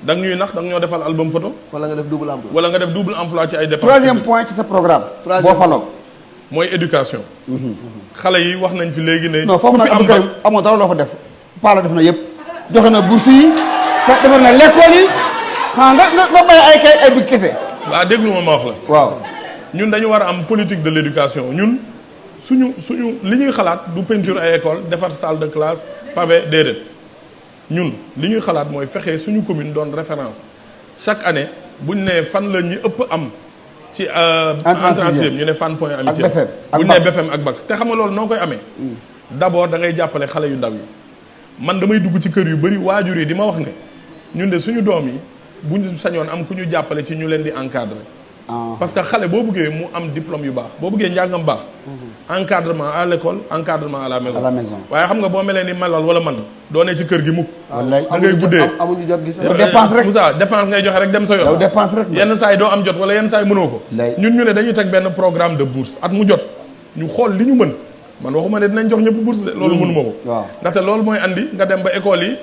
da nga ñuy nax da nga ñoo defal album photo wala nga def double emploi wala nga def double emploi ci ay dépenses troisième point ci sa programme boo faloo mooy éducation xale yi wax nañ fi léegi ne non foofu nag Abdou Karim amoo dara loo fa def Palla def na yëpp joxe na bourse yi defar na l'école yi xam nga bay ay kay ay bi kese waaw déglu ma wax la waaw ñun dañu war a am politique de l'éducation ñun suñu li ñuy xalaat du peinture ay école defar salle de classe pavé déedéet ñun li ñuy xalaat mooy fexe suñu commune doon référence chaque année buñ ne fan la ñi ëpp am ci entrée en sixième ñu ne Fann Point Amitié buñ ne BFM ak bac te xam nga loolu noo koy amee d'abord da ngay jàppale xale yu ndaw yi man damay dugg ci kër yu bëri waajur yi di ma wax ne ñun de suñu doom yi buñ sañoon am ku ñu jàppale ci ñu leen di encadrer parce que xale boo bëggee mu am diplôme yu baax boo bëggee njàngam baax encadrement à l'école encadrement à la maison waaye xam nga boo melee ni melal wala man doo ne ci kër gi mukk wallaay da ngay guddee amuñu jot gis yow dépense rek Moussa dépense ngay joxe rek dem sa yoon yow dépense rek yenn saa yi doo am jot wala yenn saa yi mënoo ko ñun ñu ne dañuy teg benn programme de bourse at mu jot ñu xool li ñu mën man waxuma ne dinañ jox ñëpp bourse de loolu mënuma ko waaw ndaxte loolu mooy andi nga dem ba école yi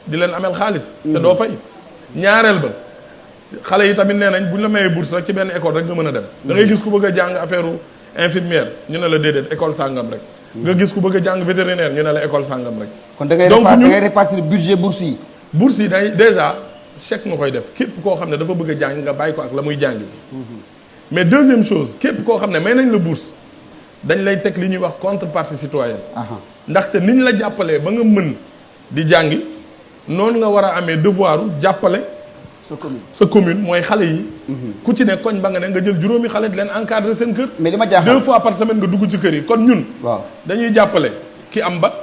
di leen amel xaalis te doo fay ñaareel ba xale yi tamit nee nañ bu ñu la mayee bourse rek ci benn école rek nga mën a dem da ngay gis ku bëgg a jàng affaire infirmière ñu ne la déedéet école sàngam rek nga gis ku bëgg a jàng vétérinaire ñu ne la école sàngam rek kon da ngay répartir budget bourse yi bourse yi day déjà chèque nga koy def képp koo xam ne dafa bëgg a jàng nga bàyyi ko ak la muy jàng ji mais deuxième chose képp koo xam ne may nañ la bourse dañ lay teg li ñuy wax contrepartie citoyenne ndaxte niñ la jàppalee ba nga mën di jàngi noonu nga war a amee devoiru jàppale sa commune mooy xale yi ku ci ne koñ ba nga ne nga jël juróomi xale di leen encadrer seen kër mais li ma jaaxal 2 fois par semaine nga dugg ci kër yi kon ñun waaw dañuy jàppale ki am bac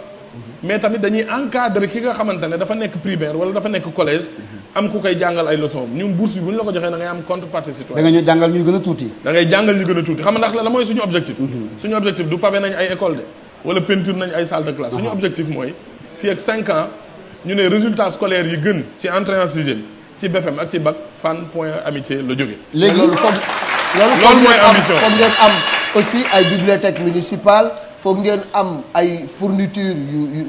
mais tamit dañuy encadrer ki nga xamante ne dafa nekk primaire wala dafa nekk collège am ku koy jàngal ay leçons ñun bourse bi bu ñu la ko joxee da ngay am contrepartie citoyenne da nga ñu jàngal ñu gën a tuuti da ngay jàngal ñu gën a tuuti xam nga ndax la mooy suñu objectif suñu objectif du pavé nañ ay école de wala peinture nañ ay salle de classe suñu objectif mooy fii ak 5 ans ñu ne résultats scolaires yi gën ci entrée en sixième ci BFM ak ci bac Fann Point Amitié la jóge léegi loolu mooy ambition foog ngeen am aussi ay bibliothèque municipale foog ngeen am ay fourniture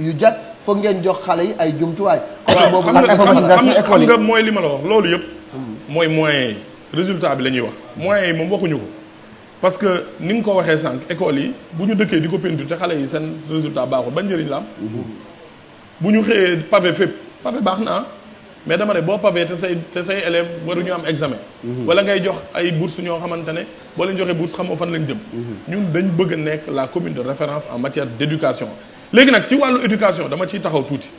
yu jag foog ngeen jox xale yi ay jumtuwaay. waaw xam nga mooy li ma la wax loolu yëpp mooy moyens yi résultat bi la ñuy wax moyens yi moom waxuñu ko parce que ni nga ko waxee sànq école yi bu ñu dëkkee di ko peinture te xale yi seen résultat baaxul ban njëriñ la am. bu ñu xëyee pavé fépp pavé baax na mais dama ne boo pavé te say élèves waruñu am examen. wala ngay jox ay bourses ñoo xamante ne boo leen joxee bourse xamoo fan lañ jëm. ñun dañ bëgg a nekk la commune de référence en matière d' éducation. léegi nag ci wàllu éducation dama ciy taxaw tuuti.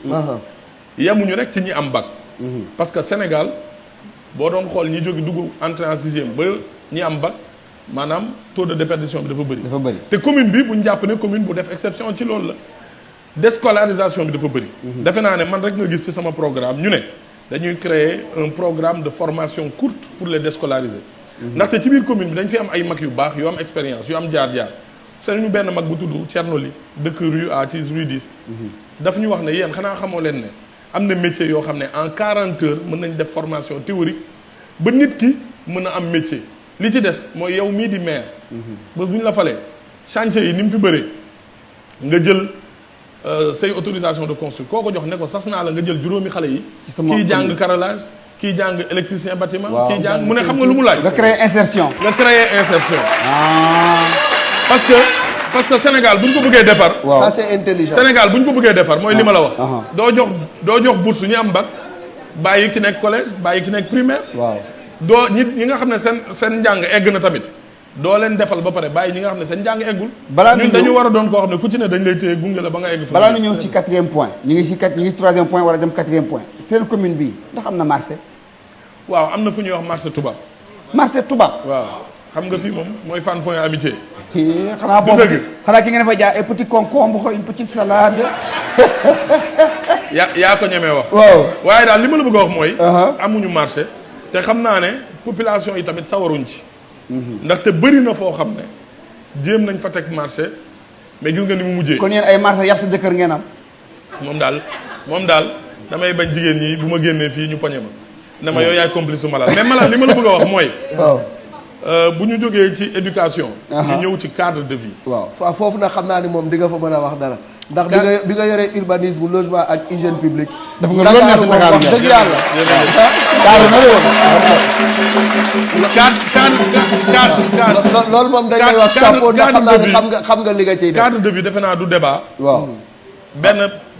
yemuñu rek ci ñi am bac. parce que Sénégal boo doon xool ñi jóge dugg entrée en sixième ba ñi am bac maanaam taux de déperdition bi dafa bëri. dafa bëri te commune bi bu ñu jàpp ne commune bu def exception ci loolu la. déscolarisation bi dafa bëri. defe naa ne man rek nga gis ci sama programme ñu ne dañuy créer un programme de formation courte pour les déscolariser. ndaxte ci biir commune bi dañ fi am ay mag yu baax yu am expérience yu am jaar-jaar. ñu benn mag bu tudd Thierno Ly dëkk rue A ci rue 10. daf ñu wax ne yéen xanaa xamoo leen ne am na métier yoo xam ne en 40 heures mën nañ def formation théorique ba nit ki mën a am métier li ci des mooy yow mii di maire. bés bu ñu la falee chantier yi ni mu fi bëree nga jël say autorisation de construire koo ko jox ne ko sas naa la nga jël juróomi xale yi. kii jàng carrelage kii jàng électricien bâtiment. kii jàng mu ne xam nga lu mu laaj. nga créer insertion. parce que Sénégal bu ñu ko bëggee defar. ça c'est intelligent. Sénégal bu ñu ko bëggee defar mooy li ma la wax. doo jox bourse ñu am bac bàyyi ki nekk collège bàyyi ki nekk primaire. waaw doo ñi nga xam ne seen njàng egg na tamit doo leen defal ba pare bàyyi ñi nga xam ne seen njàng eggul. ñun dañu war a doon koo xam ne ku ci ne dañ lay téye gunge la ba nga egg. balaa ñu ñëw ci 4e point ñu ngi ci 3e point wala dem 4e point seen commune bii ndax am na marché. waaw am na fu ñuy wax marché tubaab. marché tubaab. waaw xam nga fii moom mooy Fann Point Amitié. xanaa foofu xanaa ki ngeen fa jaay ay petit concombre une petite salade. yaa ko ñemee wax. waaw waaye daal li ma la bëgg a wax mooy. amuñu marché te xam naa ne population yi tamit sawaruñ ci. ndaxte bëri na foo xam ne jéem nañ fa teg marché mais gis nga ni mu mujjee. kon yéen ay marché yàpp sa jëkkër ngeen am. moom daal damay bañ jigéen ñi bu ma génnee fii ñu poñe ma. ne ma yow yaay complice su Malal mais Malal li ma la bëgg a wax mooy. bu ñu jógee ci éducation. ñu ñëw ci cadre de vie. waaw foofu nag xam naa ni moom di nga fa mën a wax dara. ndax bi nga yoree urbanisme logement ak hygiène publique. dafa nga loolu ñaata Dakar wax dëgg yàlla. cadre loolu moom dañ lay wax chapeau ndax xam naa ni xam nga li nga ciy def. cadre de vie defe naa du débat. waaw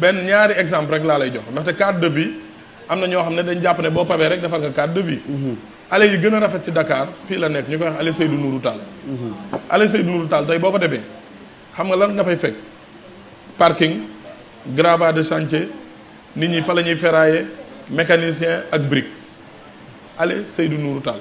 benn ñaari exemple rek laa lay jox ndaxte cadre de vie am na ñoo xam ne dañ jàpp ne boo pabee rek defar nga cadre de vie. allée yi gën a rafet ci Dakar fii la nekk ñu koy wax allée Seydou Nourou Tall. allée Seydou Nourou Tall tey boo fa demee xam nga lan nga fay fekk parking gravat de chantier nit ñi fa la ñuy ferrailler mécanicien ak brique allée Seydou Nourou Tall.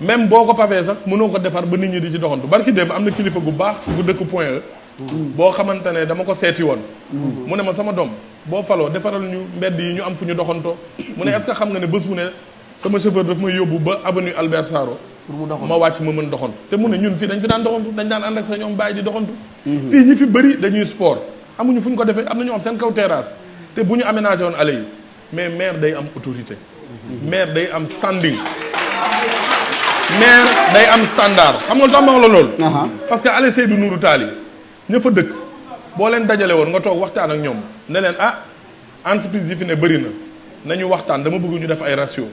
même boo ko pavee sax mënoo ko defar ba nit ñi di ci doxantu barki dem am na kilifa gu baax gu dëkk Point E. boo xamante ne dama ko seeti woon. mu ne ma sama doom boo faloo defaral ñu mbedd yi ñu am fu ñu doxantoo. mu ne est-ce que xam nga ne bés bu ne. sama chauffeur daf may yóbbu ba avenue Albert Sarraut pour mu doxantu ma wàcc ma mën doxantu te mu ne ñun fii dañ fi daan doxantu dañ daan ànd ak sa ñoom bàyyi di doxantu fii ñi fi bëri dañuy sport amuñu fu ñu ko defee am na ñoo am seen kaw terrasse te bu ñu aménagé woon allée yi mais maire day am autorité maire day am standing maire day am standard xam nga lu tax ma wax la loolu parce que allée Seydou Nourou Tall yi ña fa dëkk boo leen dajale woon nga toog waxtaan ak ñoom ne leen entreprise yi fi ne bëri na nañu waxtaan dama bëgg ñu def ay ratio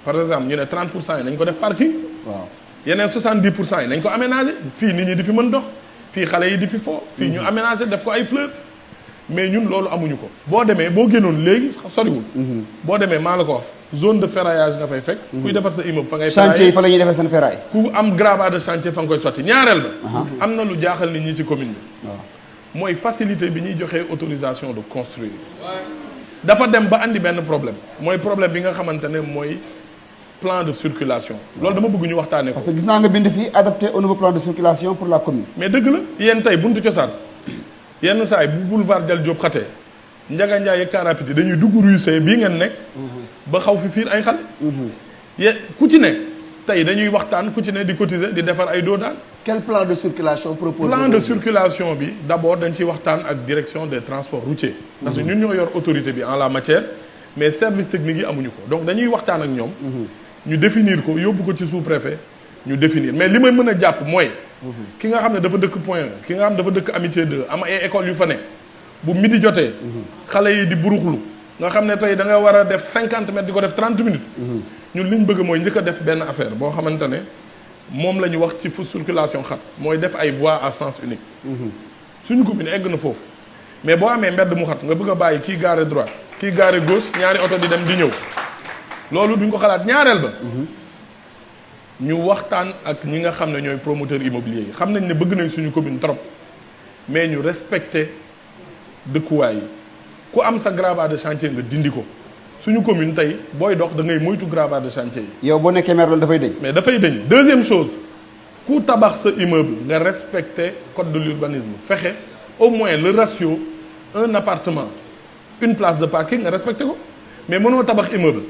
par exemple ñu ne 30% yi nañ ko def parking. waaw yeneen 70% yi nañ ko aménager fii nit ñi di fi mën dox fii xale yi di fi fo. fii ñu aménager def ko ay fleurs. mais ñun loolu amuñu ko boo demee boo génnoon léegi soriwul. boo demee maa la ko wax zone de ferraillage nga fay fekk. kuy defar sa immeuble fa ngay. chantier yi fa la ñuy defee seen ferraille. ku am gravat de chantier fa nga koy sotti ñaareel ba. am na lu jaaxal nit ñi ci commune bi. waaw mooy facilité bi ñuy joxee autorisation de construire. dafa dem ba andi benn problème mooy problème bi nga xamante ne mooy. plan de circulation loolu dama bëgg ñu waxtaanee ko. parce que gis naa nga bind fii adapté au nouveau plan de circulation pour la commune. mais dëgg la yéen tey buntu cosaan yenn saa yi bu boulevard Dial Diop xatee Ndiaga Ndiaye ak car rapide dañuy dugg rue C bii ngeen nekk. ba xaw fi fiir ay xale. ku ci ne tey dañuy waxtaan ku ci ne di cotiser di defar ay doodaan. quel plan de circulation proposé. plan de circulation bi d' abord dañ ciy waxtaan ak direction des transports routiers. parce que ñun ñoo yor autorité bi en la matière mais service technique yi amuñu ko donc dañuy waxtaan ak ñoom. ñu définir ko yóbbu ko ci sous-préfet ñu définir mais li may mën a jàpp mooy. ki nga xam ne dafa dëkk Point E ki nga xam ne dafa dëkk Amitié 2 am ay écoles yu fa ne bu midi jotee. xale yi di buruxlu nga xam ne tey da nga war a def 50 mètres di ko def 30 minutes. ñun li ñu bëgg mooy njëkk a def benn affaire boo xamante ne moom la ñu wax ci fu circulation xat mooy def ay voies à sens unique. suñu commune egg na foofu mais boo amee mbedd mu xat nga bëgg a bàyyi kii garé droite kii garé gauche ñaari oto di dem di ñëw loolu duñ ko xalaat ñaareel ba. ñu waxtaan ak ñi nga xam ne ñooy promoteur immobilier yi xam nañ ne bëgg nañ suñu commune trop mais ñu respecté dëkkuwaay yi ku am sa gravat de chantier nga dindi ko suñu commune tey booy dox da ngay moytu gravat de chantier yi. yow boo nekkee maire loolu dafay dëñ. mais dafay dëñ deuxième chose ku tabax sa immeuble nga respecté code de l'urbanisme fexe au moins le ratio un appartement une place de parking nga respecté ko mais mënoo tabax immeuble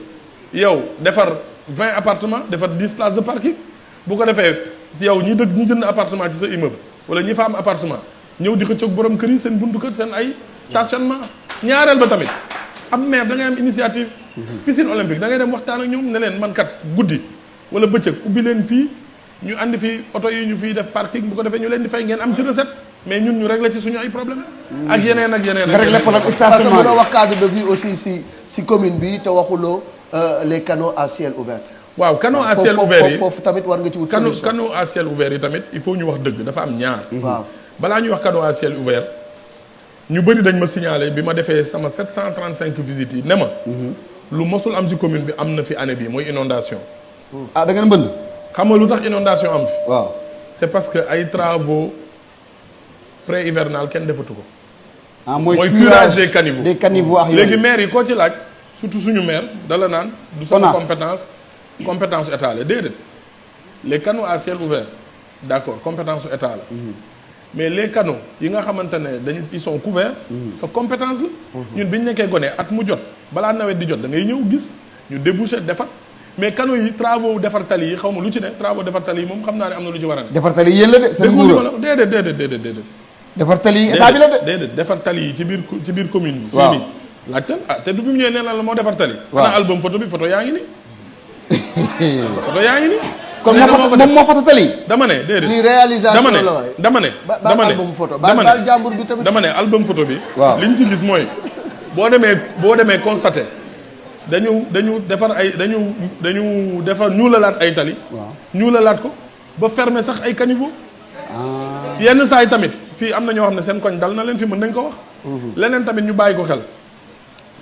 yow defar 20 appartements defar 10 places de parking bu ko defee yow ñi jënd appartement ci sa immeuble wala ñi fa am appartement ñëw di xëccoog borom kër yi seen buntu kër seen ay stationnement ñaareel ba tamit ab maire da ngay am initiative. piscine olympique da ngay dem waxtaan ak ñoom ne leen man kat guddi wala bëccëg ubbi leen fii ñu andi fi oto yi ñu fiy def parking bu ko defee ñu leen di fay ngeen am ci recette mais ñun ñu régler ci suñu ay problème ak yeneen ak yeneen. nga régler problème parce que stationnement mënoo wax cadre de vie aussi si commune bi te waxuloo les canaux à ciel ouvert. waaw canaux à ciel ouvert yi foofu tamit war nga ci wut solution. canaux à ciel ouvert yi tamit il faut ñu wax dëgg dafa am ñaar. waaw balaa ñuy wax canaux à ciel ouvert ñu bëri dañ ma signalé bi ma defee sama 735 visites yi ne ma. lu mosul am ci commune bi am na fi année bi mooy inondation. ah da ngeen mbënd. xam nga lu tax inondation am fi. waaw c'est parce que ay travaux pré-hivernal kenn defatu ko. ah mooy curage des caniveaux des caniveaux ak léegi maire yi koo ci laaj surtout suñu maire dala naan. du sama ONAS compétence état la déedéet les canaux à ciel ouvert d'accord compétence su état la. mais les canaux yi nga xamante ne dañu ils sont couverts. sa compétence la. ñun bi ñu nekkee gone at mu jot balaa nawet di jot da ngay ñëw gis ñu déboucher defar mais canaux yi travaux defar tali yi xaw ma lu ci ne travaux defar tali yi moom xam naa ne am na lu ci war a ne. defar tali yi yéen la de seen nguur la déedéet. defar tali yi état bi la de. déedéet defar tali yi ci biir commune bi. waaw fii nii laajtal te du bi mu ñëwee nee na la moo defar tali. waaw ana album photo bi photo yaa ngi nii. photo yaa ngi nii. kon moom moo foto tali. dama ne déedéet lii réalisation la waay dama ne album photo baal jàmbur bi tamit. dama ne album photo bi. waaw li ñu ci gis mooy boo demee constaté dañu defar ñuulalaat ay tali. waaw ñuulalaat ko ba fermer sax ay caniveaux. yenn saa yi tamit fii am na ñoo xam ne seen koñ dal na leen fi mën nañ ko wax. leneen tamit ñu bàyyi ko xel.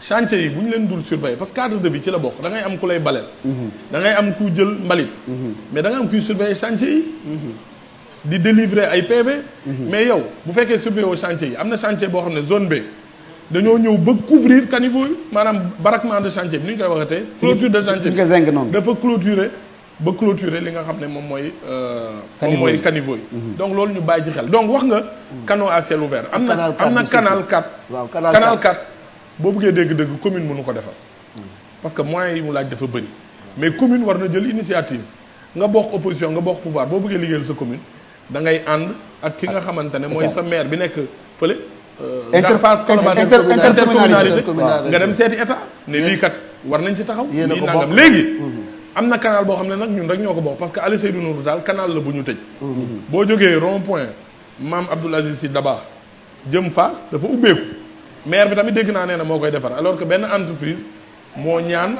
chantier yi bu ñu leen dul surveiller parce que cadre de vie ci la bokk da ngay am ku lay baleel. da ngay am ku jël mbalit. mais da ngay am kuy surveiller chantier yi. di délivrer ay PV. mais yow bu fekkee surveiller au chantier yi am na chantier boo xam ne zone B dañoo ñëw ba couvrir caniveau yi maanaam baraquement de chantier bi ni ñu koy waxatee. clôture de chantier bi dafa clôturer li nga xam ne moom mooy. caniveau yi. donc loolu ñu bàyyi ci xel donc wax nga. canaux à ciel ouvert am na canal 4. waaw canal 4. boo bëggee dégg-dëgg commune mënu ko defar parce que moyens yi mu laaj dafa bëri mais commune war na jël initiative nga bokk opposition nga bokk pouvoir boo bëggee liggéeyal sa commune da ngay ànd ak ki nga xamante ne mooy sa maire bi nekk fële. intercommunalité nga dem seeti état ne lii kat war nañ ci taxaw. lii nangam léegi. am na canal boo xam ne nag ñun rek ñoo ko bokk parce que Aly Seydou Nourou Tall canal la bu ñu tëj. boo jógee rond point Mame Abdoul Aziz Sy Dabakh jëm Fass dafa ubbeeku. maire bi tamit dégg naa nee na moo koy defar alors que benn entreprise moo ñaan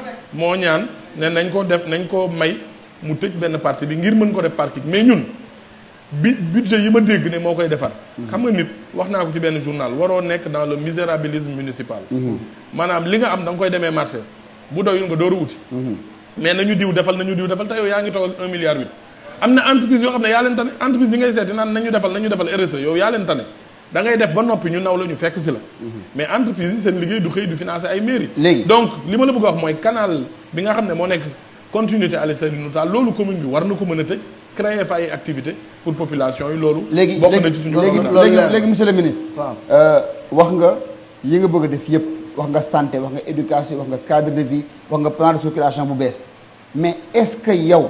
ne nañ ko may mu tëj benn partie bi ngir mën ko def parking mais ñun budget yi ma dégg ne moo koy defar. xam nga nit wax naa ko ci benn journal waroo nekk dans le misérabilisme municipal. maanaam li nga am da nga koy demee marché bu doyul nga door a uti. mais nañu diw defal te yow yaa ngi toog ak 1 milliard 8 am na entreprise yoo xam ne yaa leen tane entreprise yi ngay seeti naan nañu defal RSE yow yaa leen tane. da ngay def ba noppi ñu naw la ñu fekk si la. mais entreprise yi seen liggéey du xëy du financer ay mairie. léegi donc li ma la bëgg a wax mooy canal bi nga xam ne moo nekk continuité Aly Seydou Nourou Tall loolu commune bi war na ko mën a tëj créer fa ay activité pour population yi loolu. bokk na ci suñu léegi monsieur le ministre. wax nga yi nga bëgg a def yëpp wax nga santé wax nga éducation wax nga cadre de vie wax nga plan de circulation bu bees mais est-ce que yow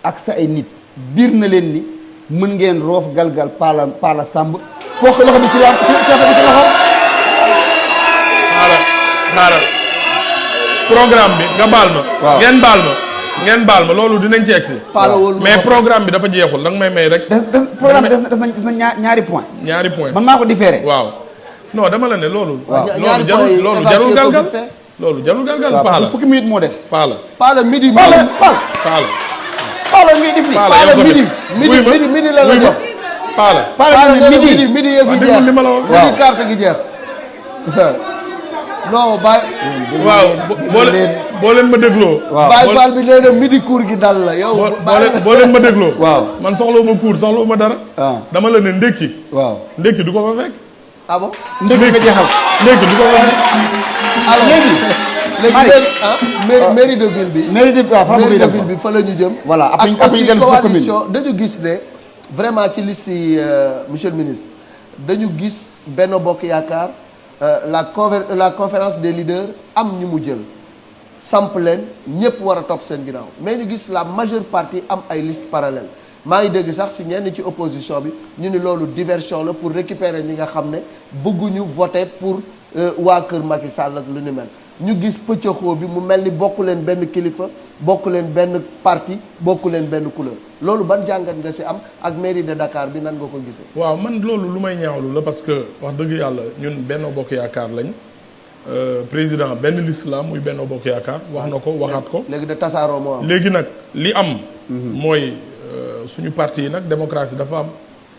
ak sa ay nit biir na leen ni mën ngeen roof galgal paala sàmb. foofu loxo bi ci la ci loxo. xaaral programme bi nga baal ma. waaw ngeen baal ma loolu dinañ ci egsi. mais programme bi dafa jeexul danga may rek. programme bi des na ñaari point. man maa ko différé. waaw non dama la ne loolu. loolu jarul galgal. loolu jarul galgal paala fukki minute moo des. paala midi. paala Paala ngay def nii. Paala midi la jox. Paala midi yëf yi jeex. li ma la wax. midi carte gi jeex. non bàyyi. waaw boo leen ma dégloo. waaw Baye Fall bi nee na midi cours gi dal la yow. boo leen ma dégloo. waaw man soxlawuma cours soxlawuma dara. dama la ne ndékki. waaw ndékki du ko fa fekk. ah bon. ndékki nga jeexal. ndékki du ko fa fekk. alors léegi mairie de ville bi. mairie de ville bi fa la ñu jëm. voilà après ak aussi coalition dañu gis ne vraiment ci liste yi monsieur le ministre dañu gis Benno Bokk Yaakaar la conférence des leaders am ñu mu jël samp leen ñëpp war a topp seen ginnaaw mais ñu gis la majeure partie am ay listes parallèles maa ngi dégg sax si ñenn ci opposition bi ñu ni loolu diversion la pour récupérer ñi nga xam ne bëgguñu voter pour waa kër Macky Sall ak lu ni mel ñu gis pëccëxoo bi mu mel ni bokku leen benn kilifa bokku leen benn parti bokku leen benn couleur loolu ban jàngat nga si am ak mairie de Dakar bi nan nga ko gisee. waaw man loolu lu may ñaawlu la parce que wax dëgg yàlla ñun Benno Bokk Yaakaar lañ président benn liste la muy Benno Bokk Yaakaar wax na ko waxaat ko. léegi de tasaaroo moo am. léegi nag li am. mooy suñu parti yi nag démocratie dafa am.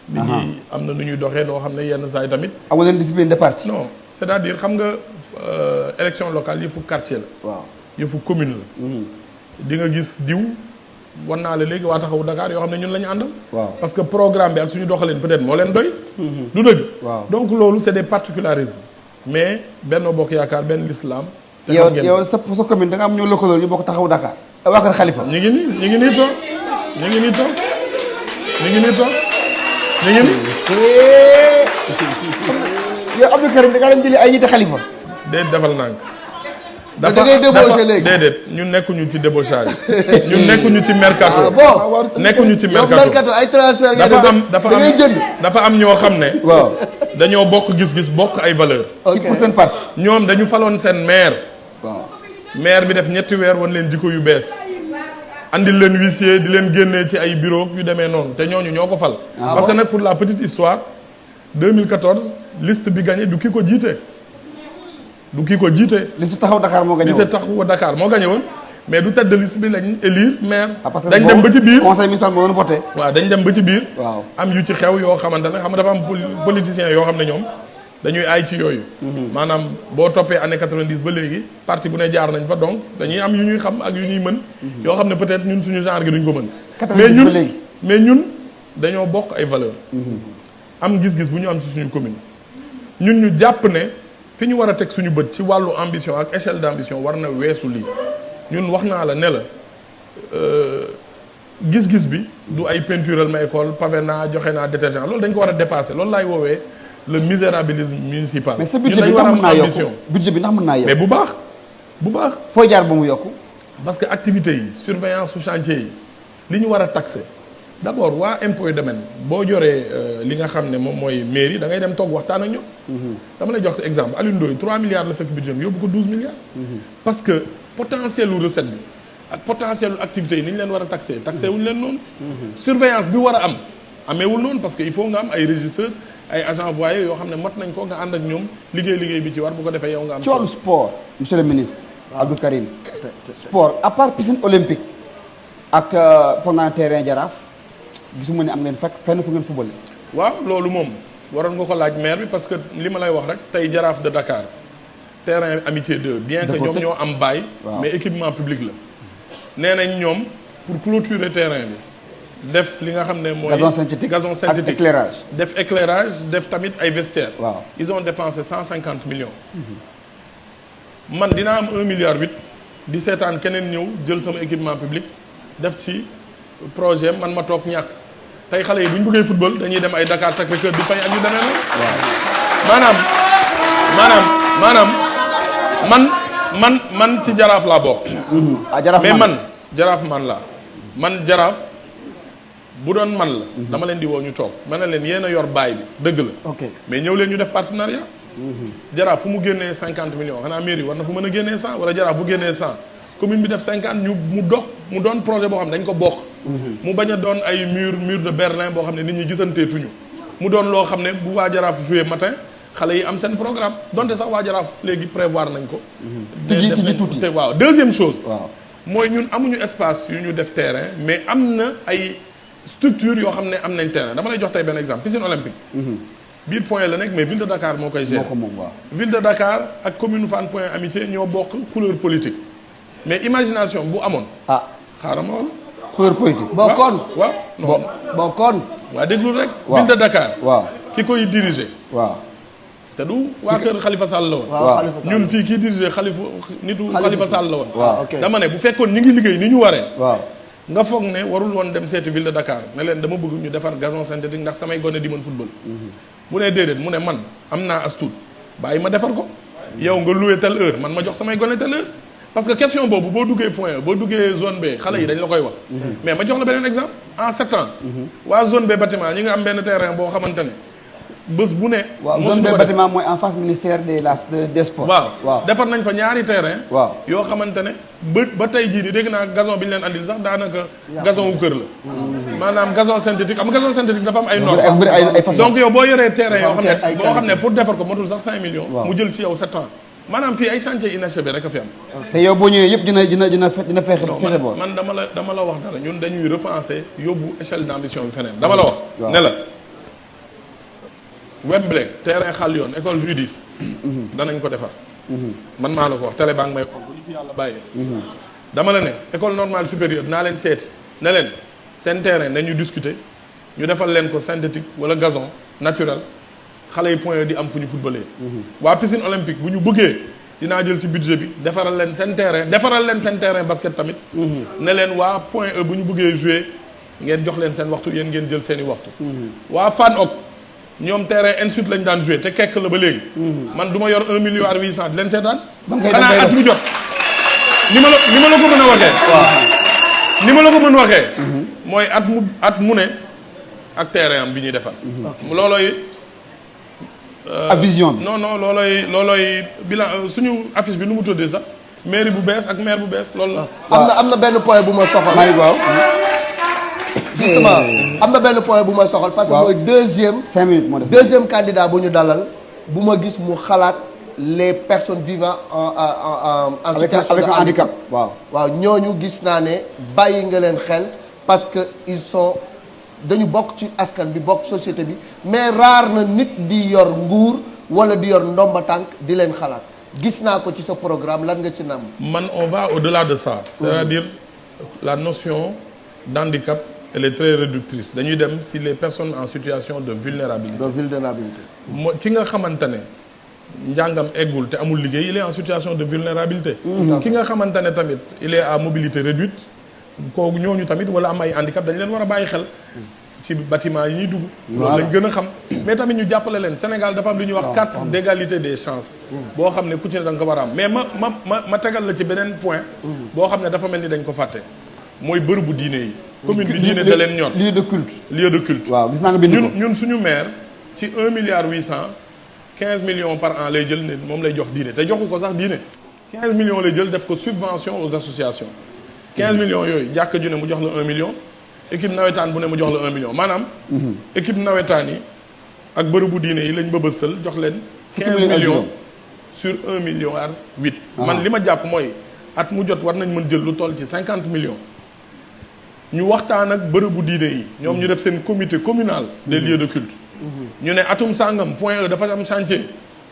nit ñi am na nu ñuy doxee noo xam ne yenn saa yi tamit. amu leen discipline de parti. non c'est-à-dire xam nga élection locale yëfu quartier la. waaw yëfu commune la. di nga gis diw wan naa la léegi waa taxawu Dakar yoo xam ne ñun la ñu àndal. waaw parce que programme bi ak suñu doxalin peut-être moo leen doy. du dëgg. waaw donc loolu c'est des particularismes mais Benno Bokk Yaakaar benn l'islam. yow sa commune da nga am ñoo lëkkaloo ñu bokk taxawu Dakar. waa kër Khalifa. ñu ngi nii toog ñu ngi nii toog. yow Abdou Karim da ngaa dem jëli ay ñitte Khalifa. déedéet defal nànk. da ngay débauché léegi déedéet ñun nekkuñu ci débauchage. ñun nekkuñu ci mercato. ah bon nekkuñu ci mercato. mercato ay transfert dafa am ñoo xam ne. waaw dañoo bokk gis-gis bokk ay valeur ci pour seen parti. ñoom dañu faloon seen maire. waaw maire bi def ñetti weer wan leen jikko yu bees. andil leen huissier di leen génnee ci ay bureau yu demee noonu te ñooñu ñoo ko fal. parce que nag pour la petite histoire 2014 liste bi gagné du kii ko jiite. liste taxaw Dakar moo gagné woon liste taxaw Dakar moo gagné woon mais du tête de liste bi lañ élire maire. parce que dañ dem ba ci biir conseil municipal moo doon voté. waaw dañ dem ba ci biir. waaw am yu ci xew yoo xamante ne xam nga dafa am politiciens yoo xam ne ñoom dañuy aay ci yooyu. maanaam boo toppee année 90 ba léegi parti bu ne jaar nañ fa donc dañuy am yu ñuy xam ak yu ñuy mën. yoo xam ne peut-être ñun suñu genre gi duñ ko mën. 90 ba léegi mais ñun dañoo bokk ay valeurs. am gis-gis bu ñu am ci suñu commune. ñun ñu jàpp ne fi ñu war a teg suñu bët ci wàllu ambition ak échelle d'ambition war na weesu lii ñun wax naa la ne la gis-gis bi du ay peintural ma école pavé naa joxe naa détergent loolu dañ ko war a dépasser loolu laay woowee le misérabilisme municipal. mais sa budget bi ndax mën naa yokku budget bi ndax mën naa yokku mais bu baax. foo jaar ba mu yokku. parce que activités yi surveillance su chantier yi li ñu war a taxer d'abord waa impôt et domaine boo joree li nga xam ne moom mooy mairie da ngay dem toog waxtaan ak ñoom. dama lay jox exemple Alioune Ndoye 3 milliards la fekk budget bi yóbbu ko 12 milliards. parce que potentiel lu recette bi ak potentiel lu activités yi ni ñu leen war a taxer wuñu leen noonu. surveillance bi war a am ameewul noonu parce que il faut nga am ay régisseurs ay agents voyés yoo xam ne mot nañ ko nga ànd ak ñoom liggéey bi ci war bu ko defee yow nga am. ci wàllu sport monsieur le ministre. Abdou Karim. sport à part piscine olympique ak foog naa terrain Jaraaf. gisuma ne am ngeen fenn fu ngeen football. waaw loolu moom waroon nga ko laaj maire bi parce que li ma lay wax rek tey Jaraaf de Dakar terrain Amitié 2 bien que ñoom ñoo am bail mais équipement public la nee nañ ñoom pour clôturer terrain bi def li nga xam ne mooy gazon synthétique ak éclairage def éclairage def tamit ay vestiaires. waaw ils ont dépensé 150 millions. man dinaa am 1 milliard 8 di seetaan keneen ñëw jël sama équipement public def ci projet man ma toog ñàkk tey xale yi bu ñu bëggee football dañuy dem ay Dakar Sacré-Cœur di fay ak yu demee noonu. maanaam man ci jaraaf laa bokk. mais jaraaf man laa man jaraaf bu doon man la. dama leen di woo ñu toog ma ne leen yéen a yor baay bi dëgg la. ok mais ñëw leen ñu def partenariat. jaraaf fu mu génnee 50 millions xanaa mairie war na fu mën a génnee 100 wala jaraaf bu génnee 100 commune bi def 50 mu doon projet boo xam ne dañ ko bokk. mu bañ a doon ay mur de Berlin boo xam ne nit ñi gisanteetuñu mu doon loo xam ne bu waa jaraaf joué matin xale yi am seen programme donte sax waa jaraaf léegi prévoir nañ ko. tijji tuuti waaw deuxième chose. waaw mooy ñun amuñu espace yu ñu def terrain mais am na ay structure yoo xam ne am nañ terrain dama lay jox tey benn exemple piscine olympique. biir Point la nekk mais ville de Dakar moo koy gérer. moo ko moom waaw. ville de Dakar ak commune Fann Point Amitié ñoo bokk couleur politique mais imagination bu amoon. xaaral ma wala. couleur politique. bokkoon waaw non bokkoon. waa déglu rek. ville de Dakar. waaw ki koy diriger. waaw. te du waa kër Khalifa Sall la woon. waaw ñun fii kii diriger Khalifa Sall la woon. waaw ok dama ne bu fekkoon ñi ngi liggéey ni ñu waree. waaw. nga foog ne warul woon dem seeti ville de Dakar ne leen dama bëgg ñu defar gazon synthétique ndax samay gone di mën football. bu ne déedéet mu ne man am naa as tuut bàyyi ma defar ko. yow nga loué telle heure man ma jox samay gone telle heure. parce que question boobu boo duggee Point boo duggee zone B xale yi dañ la koy wax. mais ma jox la beneen exemple en 7 ans. waa zone B bâtiment ñi nga am benn terrain boo xamante ne bés bu ne. waaw zone B bâtiment mooy en face ministère des sports. waaw defar nañ fa ñaari terrain. waaw yoo xamante ne ba tey jii nii dégg naa gazon bi ñu leen andil sax daanaka gazon wu kër la. maanaam gazon synthétique xam nga gazon synthétique dafa am ay normes. donc yow boo yoree terrain yoo xam ne pour defar ko motul sax 5 millions. mu jël ci yow 7 ans. maanaam fii ay chantier inachevé rek a fi am. te yow boo ñëwee yëpp dina fexe boor. man dama la wax dara ñun dañuy repenser yóbbu échelle d'ambition bi feneen dama la wax. ne la Wembley terrain xal yoon école Rue 10. danañ ko defar. man maa la ko wax télé baa ngi may xool bu ñu fi yàlla bàyyee. dama la ne école normale supérieure dinaa leen seeti ne leen seen terrain nañu discuter ñu defal leen ko synthétique wala gazon naturel. xale yi Point di am fu ñu footballé. waa piscine olympique bu ñu bëggee dinaa jël ci budget bi defaral leen seen terrain basket tamit. ne leen waa Point E bu ñu bëggee jouer ngeen jox leen seen waxtu yéen ngeen jël seen i waxtu. waa Fann ok ñoom terrain ensuite lañ daan jouer te kekk la ba léegi. man du ma yor 1 milliard 800 di leen seetaan. xanaa at mu jot. ni ma la ko mën a waxee. waaw ni ma la ko mën waxee. mooy at mu ne ak terrain am bi ñuy defar. loolooy. vision bi non loolooy bilan suñu affiche bi nu mu tuddee sax mairie bu bees ak maire bu bees loolu la. am na benn point bu ma soxal. waaw. justement am na benn point bu ma soxal. parce que mooy deuxième. 5 minutes moo des. deuxième candidat bu ñu dalal bu ma gis mu xalaat les personnes vivant en situation de handicap. waaw ñooñu gis naa ne bàyyi nga leen xel parce que ils sont. dañu bokk ci askan bi bokk société bi mais rare na nit di yor nguur wala di yor ndomba tànk di leen xalaat gis naa ko ci sa programme lan nga ci nam man on va au-delà de ça. c'est-à-dire la notion d'handicap elle est très réductrice dañuy dem si les personnes en situation de vulnérabilité. moo ki nga xamante ne njàngam eggul te amul liggéey il est en situation de vulnérabilité. ki nga xamante ne tamit il est à mobilité réduite. kooku ñooñu tamit wala am ay handicap dañ leen war a bàyyi xel ci bâtiment yi ñuy dugg. loolu lañ gën a xam. mais tamit ñu jàppale leen Sénégal dafa am lu ñuy wax carte d'égalité des chances. boo xam ne ku ci ne da nga ko war a am mais ma tegal la ci beneen point. boo xam ne dafa mel ni dañ ko fàtte. mooy bërëbu diine yi. commune bi diine da leen ñor. lieu de culte. lieu de culte. waaw gis naa nga bind ko ñun suñu maire ci 1 milliard 800 15 millions par an lay jël ne moom lay jox diine te joxu ko sax diine 15 millions lay jël def ko subvention aux associations. 15 millions yooyu jàkka ju ne mu jox la 1 million équipe nawetaan bu ne mu jox la 1 million maanaam. équipe nawetaan yi ak bërëbu diine yi lañ bëbësal jox leen. 15 millions sur 1 milliard 8. man li ma jàpp mooy at mu jot war nañ mën jël lu toll ci 50 millions. ñu waxtaan ak bërëbu diine yi. ñoom ñu def seen comité communal. des lieux de culte. ñu ne atum sangam Point E dafa am chantier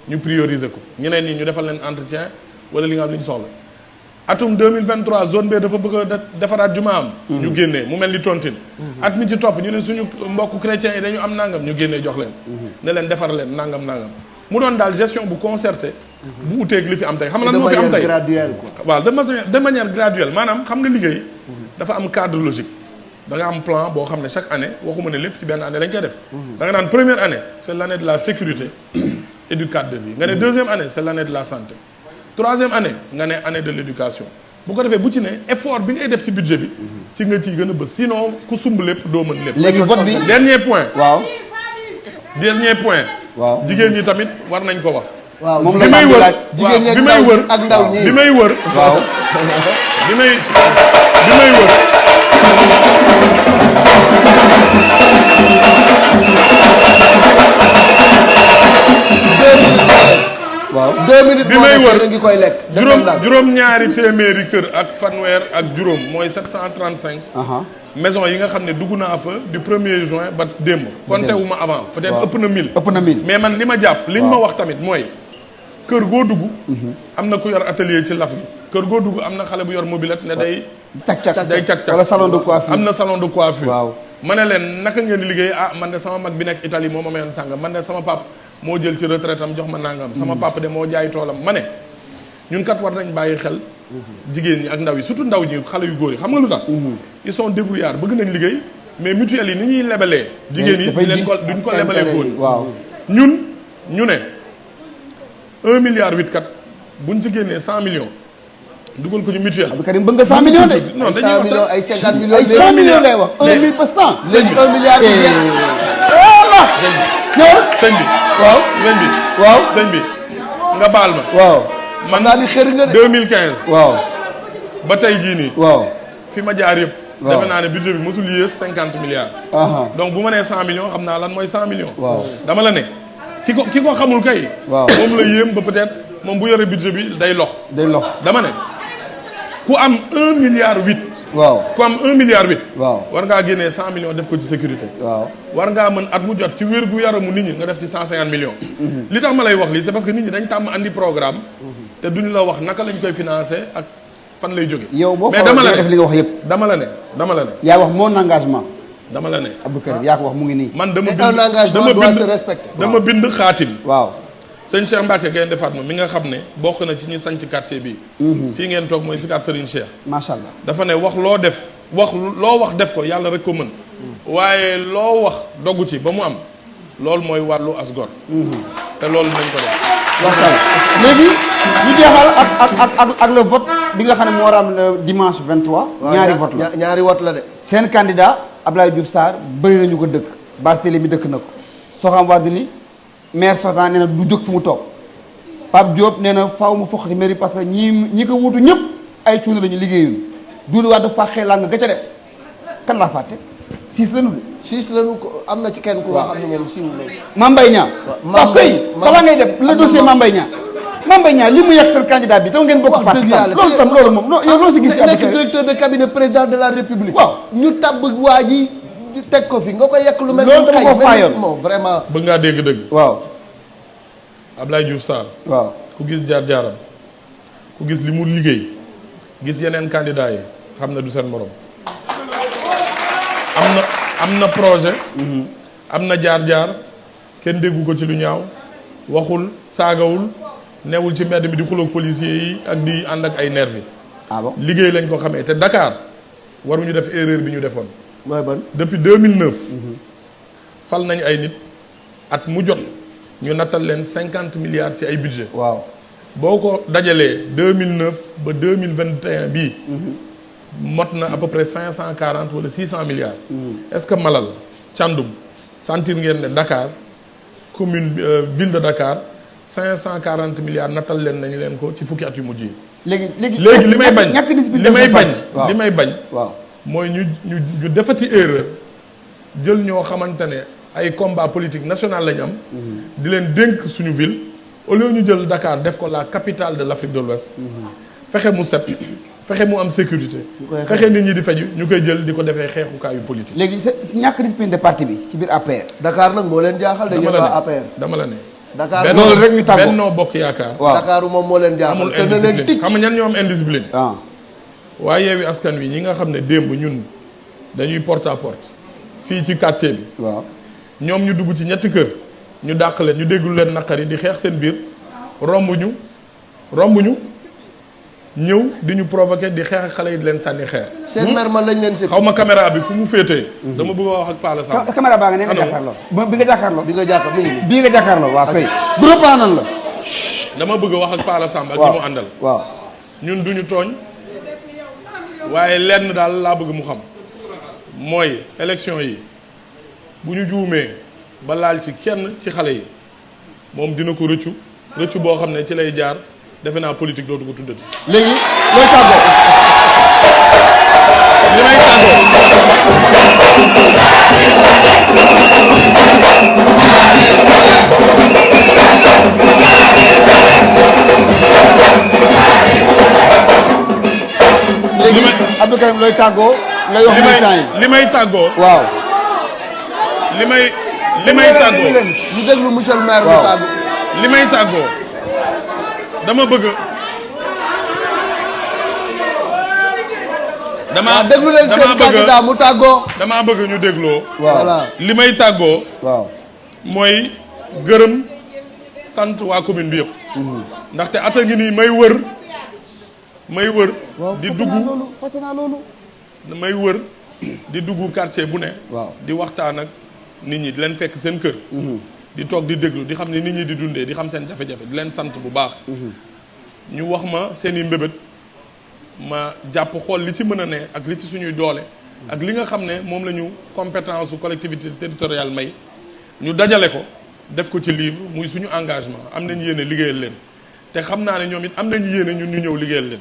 ñu prioriser ko ñeneen ñi ñu defal leen entretien wala li nga xam li ñu soxla. atum 2023 zone B dafa bëgg a defaraat jumaam. ñu génnee mu mel ni tontine. at mi ci topp ñu ne suñu mbokku chrétiens yi dañu am nangam ñu génnee jox leen. ne leen defar leen nangam mu doon daal gestion bu concertée. bu uteeg li fi am tey xam nga lan moo fi am tey waaw de manière graduelle maanaam xam nga liggéey. dafa am cadre logique. da nga am plan boo xam ne chaque année waxuma ne lépp ci benn année lañ koy def. da nga naan première année c'est l'année de la sécurité et du cadre de vie nga ne deuxième année c'est l'année de la santé. troisième année nga ne année de l'éducation bu ko defee bu ci ne effort bi ngay def ci budget bi ci nga ciy gën a bës sinon ku sumb lépp doo mën lépp. léegi vote bi dernier point. waaw. jigéen ñi tamit war nañ ko wax. waaw moom bi may wër jigéen ñi ak ndaw ñi bi may wër. waaw. bi may wër. waaw 2 minutes bi may wër ngi koy lekk. juróom-ñaari téeméeri kër ak fanweer ak juróom mooy 735. maison yi nga xam ne dugg naa fa du 1er juin ba démb. compté wu ma avant peut-être ëpp na 1000. ëpp na 1000 mais man li ma jàpp liñ ma wax tamit mooy kër goo dugg. am na ku yor atelier ci laf gi. kër goo dugg am na xale bu yor mobilette ne day. cak-cak wala salon de coiffure. am na salon de coiffure. waaw ma ne leen naka ngeen di liggéey man de sama mag bi nekk Italie moo ma mayoon sàngam man de sama papa moo jël ci retraite am jox ma nangam. sama papa de moo jaay toolam ma ne ñun kat war nañ bàyyi xel. jigéen ñi ak ndaw yi surtout ndaw ñi xale yu góor yi xam nga lu tax. ils sont débrouillards bëgg nañ liggéey mais mutuelle yi ni ñuy lebalee. jigéen yi duñ ko lebalee góor yi. waaw ñu ne 1 milliard 8 kat buñ ci génnee 100 millions. dugal ko ci mutuelle. Abdou Karim bëgg nga 100 millions de. non dañuy waxtaan ay 50 millions. ay 100 millions ngay wax 1 000 ba 100. léegi 1 milliard bi sëñ bi waaw sëñ bi. waaw sëñ bi nga baal ma. waaw man naa ni xër nga de. 2015. waaw ba tey jii nii. waaw fi ma jaar yëpp. waaw defe naa ne budget bi mosul yées 50 milliards. donc bu ma nee 100 millions xam naa lan mooy 100 millions. waaw dama la ne ki ko xamul kay. waaw moom la yéem ba peut-être moom bu yore budget bi day lox. dama ne ku am 1 milliard 8. waaw ku am 1 milliard 8. waaw war ngaa génnee 100 millions def ko ci sécurité. waaw war ngaa mën at mu jot ci wér gu yaramu nit ñi nga def ci 150 millions. li tax ma lay wax lii c'est parce que nit ñi dañ tàmm andi programme. te duñu la wax naka lañ koy financer ak fan lay jóge. yow boo mais dama la def li nga wax yëpp. dama la ne. yaa wax mon engagement. dama la ne. Abdou Karim yaa ko wax mu ngi nii. man dama bind un engagement doit se respecter. dama bind xaatim. waaw. sëñ Cheikh Mbacke Gaynde Fatma mi nga xam ne bokk na ci ñi sañ ci quartier bi fii ngeen toog mooy si quartier Serigne Cheikh. macha allah dafa ne wax loo def ko yàlla rek ko mën. waaye loo wax dogu ci ba mu am loolu mooy wàllu asgor. te loolu nañ ko def. waxtaan léegi ñu jeexal ak le vote bi nga xam ne moo war a am le dimanche 23. ñaari vote la ñaari vote la de. seen candidat Abdoulaye Diouf Sarr bëri nañu ko dëkk Barthélémy dëkk na ko Soham Wardini maire sortant nee na du jóg fu mu toog Pape Diop nee na faaw mu foqati mairie parce que ñi ko wuutu ñëpp ay cuuna lañu liggéeyul Doudou Wade dafa xeelang ga ca des kan laa fàtte 6 lañu de. 6 lañu ko am na ci kenn ku nga xam ne moom siiw na. Mame Mbaye Niang. waaw kay balaa ngay dem le dossier Mame Mbaye Niang. Mame Mbaye Niang li mu yegg seen candidat bi taw ngeen bokk parti loolu tam loolu moom yow loo si gis. nekk directeur de cabinet président de la république. waaw ñu tabb waa ji teg ko fi nga ko yekk lu mel. loolu dama ko faayoon moom vraiment. bëgg ngaa dégg-dëgg. waaw. Abdoulaye Diouf Sarr. waaw ku gis jaar-jaaram ku gis li mu liggéey gis yeneen candidats yi xam na du seen morom. am na projet. am na jaar-jaar kenn déggu ko ci lu ñaaw waxul saagawul newul ci mbedd mi di xuloog policiers yi ak di ànd ak ay nervi ah bon liggéey lañ ko xamee te Dakar waruñu def erreur bi ñu defoon. mooy ban depuis 2009. fal nañ ay nit at mu jot ñu nattal leen 50 milliards ci ay budget. waaw boo ko dajalee 2009 ba 2021 bii. mot na à peu près 540 wala 600 milliards. est-ce que Malal Thiandoum sentir ngeen ne Dakar commune ville de Dakar 540 milliards nattal leen nañ leen ko ci fukki at yu mujj yi. léegi li may bañ ñàkk discipline li may bañ. waaw mooy ñu defati erreur jël ñoo xamante ne ay combat politique national lañ am. di leen dénk suñu ville au lieu ñu jël Dakar def ko la capitale de l'Afrique de l'Ouest. fexe mu set fexe mu am sécurité. fexe nit ñi di faju ñu koy jël di ko defee xeexukaayu politique. léegi ñàkk discipline de parti bi ci biir APR. Dakar nag moo leen jaaxal de yéen waa APR. dama la ne. Dakar loolu rek ñu tàggoo Benno Bokk Yaakaar. waaw Dakar moom moo leen jaaxal. amul te na leen indiscipline tic xam nga ñan ñoo am indiscipline. ah waaye Yewwi Askan Wi ñi nga xam ne démb ñun dañuy porte à porte fii ci quartier bi. waaw ñoom ñu dugg ci ñetti kër ñu dàq leen ñu déggul leen naqari di xeex seen biir romb ñu ñëw di ñu provoquer di xeex ak xale yi di leen sànni xeer. seen mer man lañ leen si. xaw ma caméra bi fu mu féetee. dama bëgg a wax ak Pala Samb. caméra baa nga ne nga jàkkaarloo. bi nga jàkkaarloo. bi nga jàkkaarloo mi ngi nii. bii nga jàkkaarloo waaw kay. groupe nan la. dama bëgg a wax ak Pala Samb ak waaw ñi mu àndal. waaw ñun duñu tooñ waaye lenn daal laa bëgg mu xam mooy élection yi bu ñu juumee ba laal ci kenn ci xale yi moom dina ko rëccu boo xam ne ci lay jaar defe naa politique dootu ko tuddati. léegi looy tàggoo. li may tàggoo Abdou Karim looy tàggoo. lay wax militant yi li may tàggoo. waaw. li may tàggoo. ñu déglu monsieur le maire. waaw tàggoo. li may tàggoo dama bëgg. déglu leen seen candidat mu tàggoo. damaa bëgg ñu dégloo. voilà li may tàggoo. waaw mooy gërëm sant waa commune bi yëpp. ndaxte ata ngi nii may wër. di dugg fàtte naa loolu. may wër di dugg quartier bu ne. waaw di waxtaan ak nit ñi di leen fekk seen kër. di toog di déglu di xam ne nit ñi di dundee di xam seen jafe-jafe di leen sant bu baax. ñu wax ma seen i mbébét. ma jàpp xool li ci mën a ne ak li ci suñuy doole ak li nga xam ne moom la ñu compétence su collectivité territoriale may ñu dajale ko def ko ci livre muy suñu engagement am nañu yéene liggéeyal leen te xam naa ne ñoom it am nañu yéene ñun ñu ñëw liggéeyal leen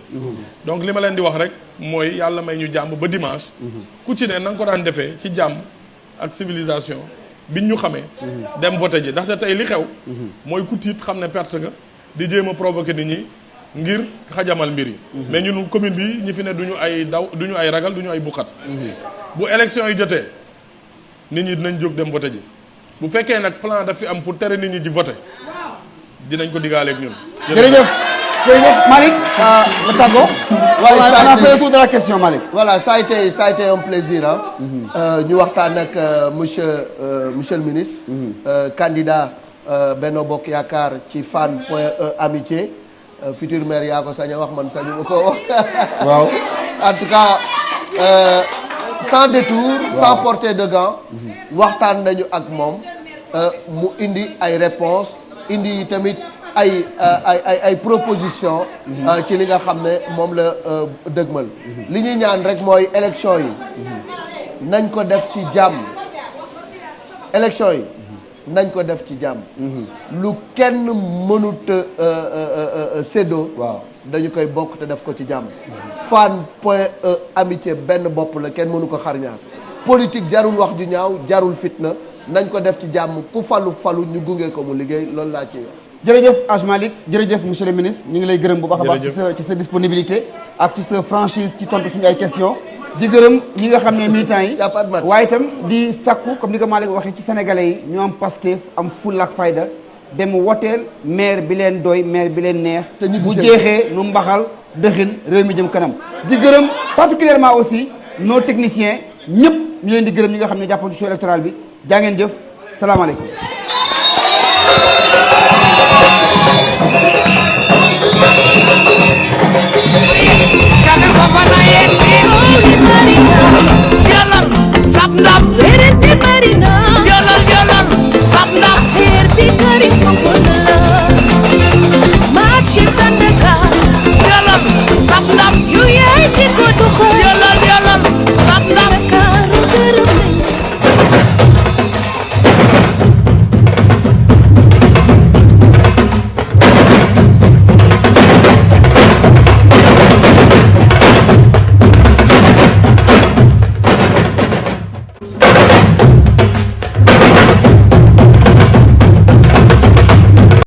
donc li ma leen di wax rek mooy yàlla may ñu jàmm ba dimanche ku ci ne na nga ko daan defee ci jàmm ak civilisation biñ ñu xamee dem voté ji ndaxte tey li xew mooy ku tiit xam ne perte nga di jéem a provoqué nit ñi ngir xajamal mbir yi mais ñun commune bi ñi fi ne duñu ay daw duñu ay ragal duñu ay buxat bu élection yi jotee nit ñi dinañ jóg dem voté ji bu fekkee nag plan daf fi am pour tere nit ñi di voté dinañ ko digaaleeg ñun. jërëjëf Malick nga tàggoo. voilà on a fait le tour de la question Malick. voilà ça a été un plaisir ñu waxtaan ak monsieur le ministre. candidat Benno Bokk Yaakaar ci Fann Point E Amitié. futur maire yaa ko sañ a wax man sañu ko wax. waaw en tout cas sans détour. sans porter de gants. waxtaan nañu ak moom mu indi ay réponses indi tamit ay propositions. ci li nga xam ne moom la dëgmal. li ñuy ñaan rek mooy élection yi. nañ ko def ci jàmm. élection yi. nañ ko def ci jàmm. lu kenn mënut séddoo. waaw dañu koy bokk te def ko ci jàmm. Fann Point E Amitié benn bopp la kenn mënu ko xar ñaar. politique jarul wax ju ñaaw jarul fitna nañ ko def ci jàmm ku falu ñu gunge ko mu liggéey loolu laa ciy wax. jërëjëf Hadj Malick jërëjëf monsieur le ministre ñu ngi lay gërëm bu baax a baax ci sa disponibilité ak ci sa franchise ci tontu suñu ay questions. di gërëm ñi nga xam ne militants yi waaye itam di sakku comme ni ko Malick waxee ci sénégalais yi ñu am Pastef am fulla ak fayda dem woteel maire bi leen doy maire bi leen neex bu jeexee nu mbaxal dëxin réew mi jëm kanam di gërëm particulièrement aussi nos techniciens ñëpp ñu leen di gërëm ñi nga xam ne jàppoon ci show électoral bi jaa ngeen jëf salaamaaleykum Kadang Fofana yegsi, oh di Marina.